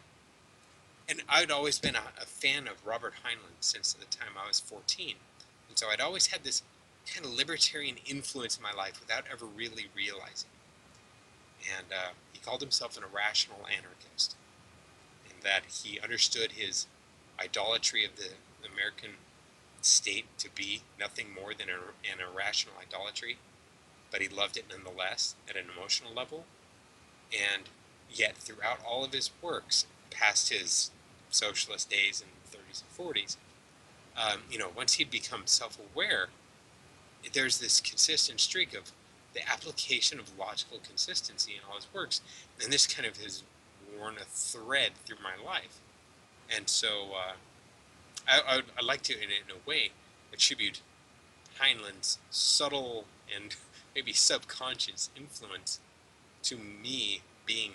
And I'd always been a fan of Robert Heinlein since the time I was 14. And so I'd always had this kind of libertarian influence in my life without ever really realizing. And he called himself an irrational anarchist, in that he understood his idolatry of the American state to be nothing more than an irrational idolatry, but he loved it nonetheless at an emotional level. And yet, throughout all of his works, past his socialist days in the 30s and 40s, once he'd become self-aware, there's this consistent streak of the application of logical consistency in all his works, and this kind of has worn a thread through my life. And so I'd like to, in a way, attribute Heinlein's subtle and maybe subconscious influence to me being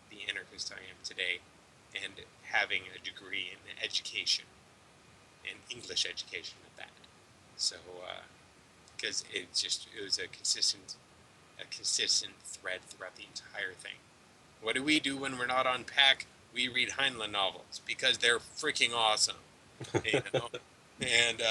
the anarchist I am today, and having a degree in education, and English education at that. So, because it was a consistent thread throughout the entire thing. What do we do when we're not on pack? We read Heinlein novels because they're freaking awesome, you know. And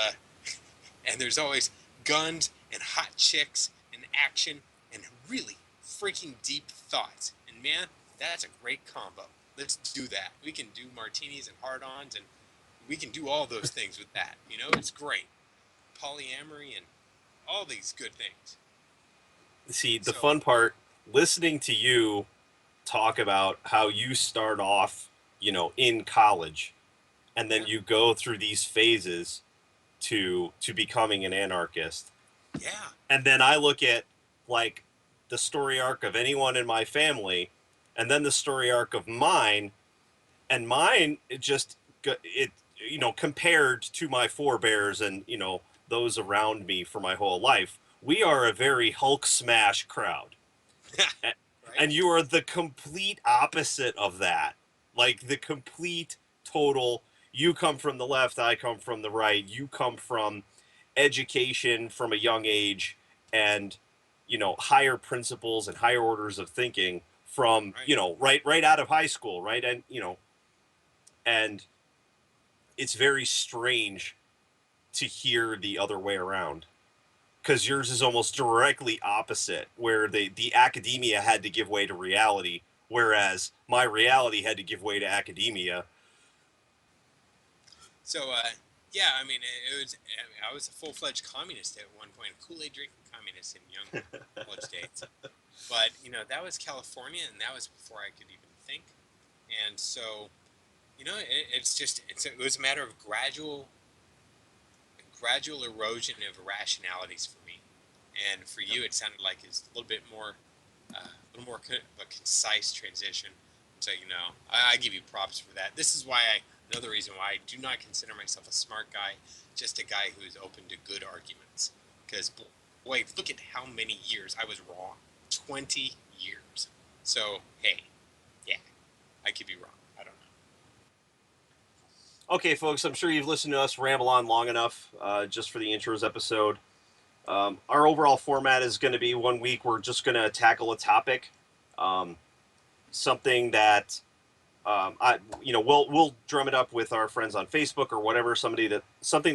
and there's always guns and hot chicks and action and really freaking deep thoughts. And man, that's a great combo. Let's do that. We can do martinis and hard-ons, and we can do all those things with that. You know, it's great. Polyamory and all these good things. See, the So fun part, listening to you talk about how you start off, in college, and then yeah, you go through these phases to becoming an anarchist. yeah, And then I look at like the story arc of anyone in my family, and then the story arc of mine, and mine it compared to my forebears and those around me for my whole life, we are a very Hulk smash crowd. right. And you are the complete opposite of that. Like the complete total. You come from the left, I come from the right. You come from education from a young age, and higher principles and higher orders of thinking from Right. right out of high school, right? And and it's very strange to hear the other way around, because yours is almost directly opposite, where the academia had to give way to reality, whereas my reality had to give way to academia. So, yeah, I mean, it was. I mean, I was a full-fledged communist at one point, Kool-Aid drinking communist in young college days. But that was California, and that was before I could even think. And so, it was a matter of gradual erosion of irrationalities for me. And for you, it sounded like it's a little more of a concise transition. So I give you props for that. This is why another reason why I do not consider myself a smart guy, just a guy who is open to good arguments. Because boy, look at how many years I was wrong. 20 years. So hey, yeah, I could be wrong. I don't know. Okay, folks, I'm sure you've listened to us ramble on long enough just for the intros episode. Our overall format is going to be 1 week. We're just going to tackle a topic, um, something that we'll drum it up with our friends on Facebook or whatever. Something that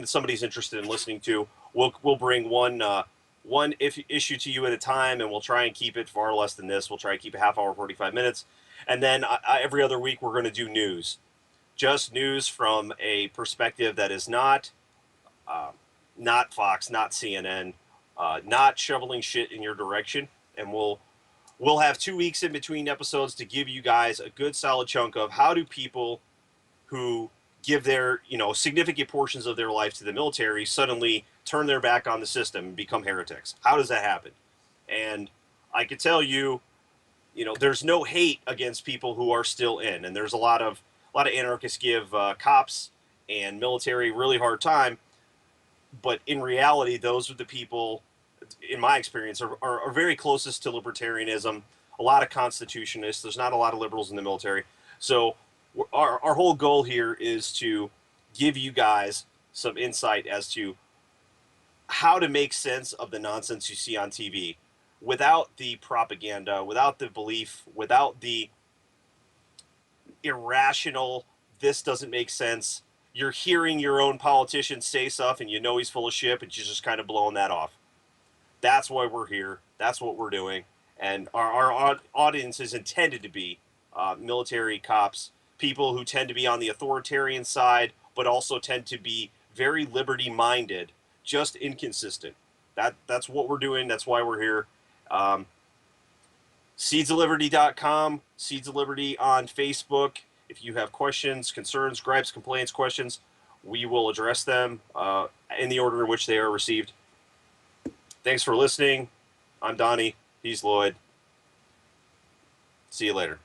somebody's interested in listening to. We'll bring one issue to you at a time, and we'll try and keep it far less than this. We'll try and keep a half hour, 45 minutes, and then every other week we're going to do news, just news from a perspective that is uh, not Fox, not CNN, not shoveling shit in your direction, and we'll have 2 weeks in between episodes to give you guys a good solid chunk of how do people who give their significant portions of their life to the military suddenly turn their back on the system and become heretics. How does that happen? And I could tell you, there's no hate against people who are still in, and there's a lot of anarchists give cops and military really hard time, but in reality, those are the people, in my experience, are very closest to libertarianism. A lot of constitutionists. There's not a lot of liberals in the military. So our whole goal here is to give you guys some insight as to how to make sense of the nonsense you see on TV without the propaganda, without the belief, without the irrational, this doesn't make sense. You're hearing your own politician say stuff and he's full of shit, but you're just kind of blowing that off. That's why we're here. That's what we're doing. And our audience is intended to be military cops, people who tend to be on the authoritarian side, but also tend to be very liberty minded, just inconsistent. That's what we're doing. That's why we're here. Um, seedsofliberty.com, Seeds of Liberty on Facebook. If you have questions, concerns, gripes, complaints, questions, we will address them in the order in which they are received. Thanks for listening. I'm Donnie. He's Lloyd. See you later.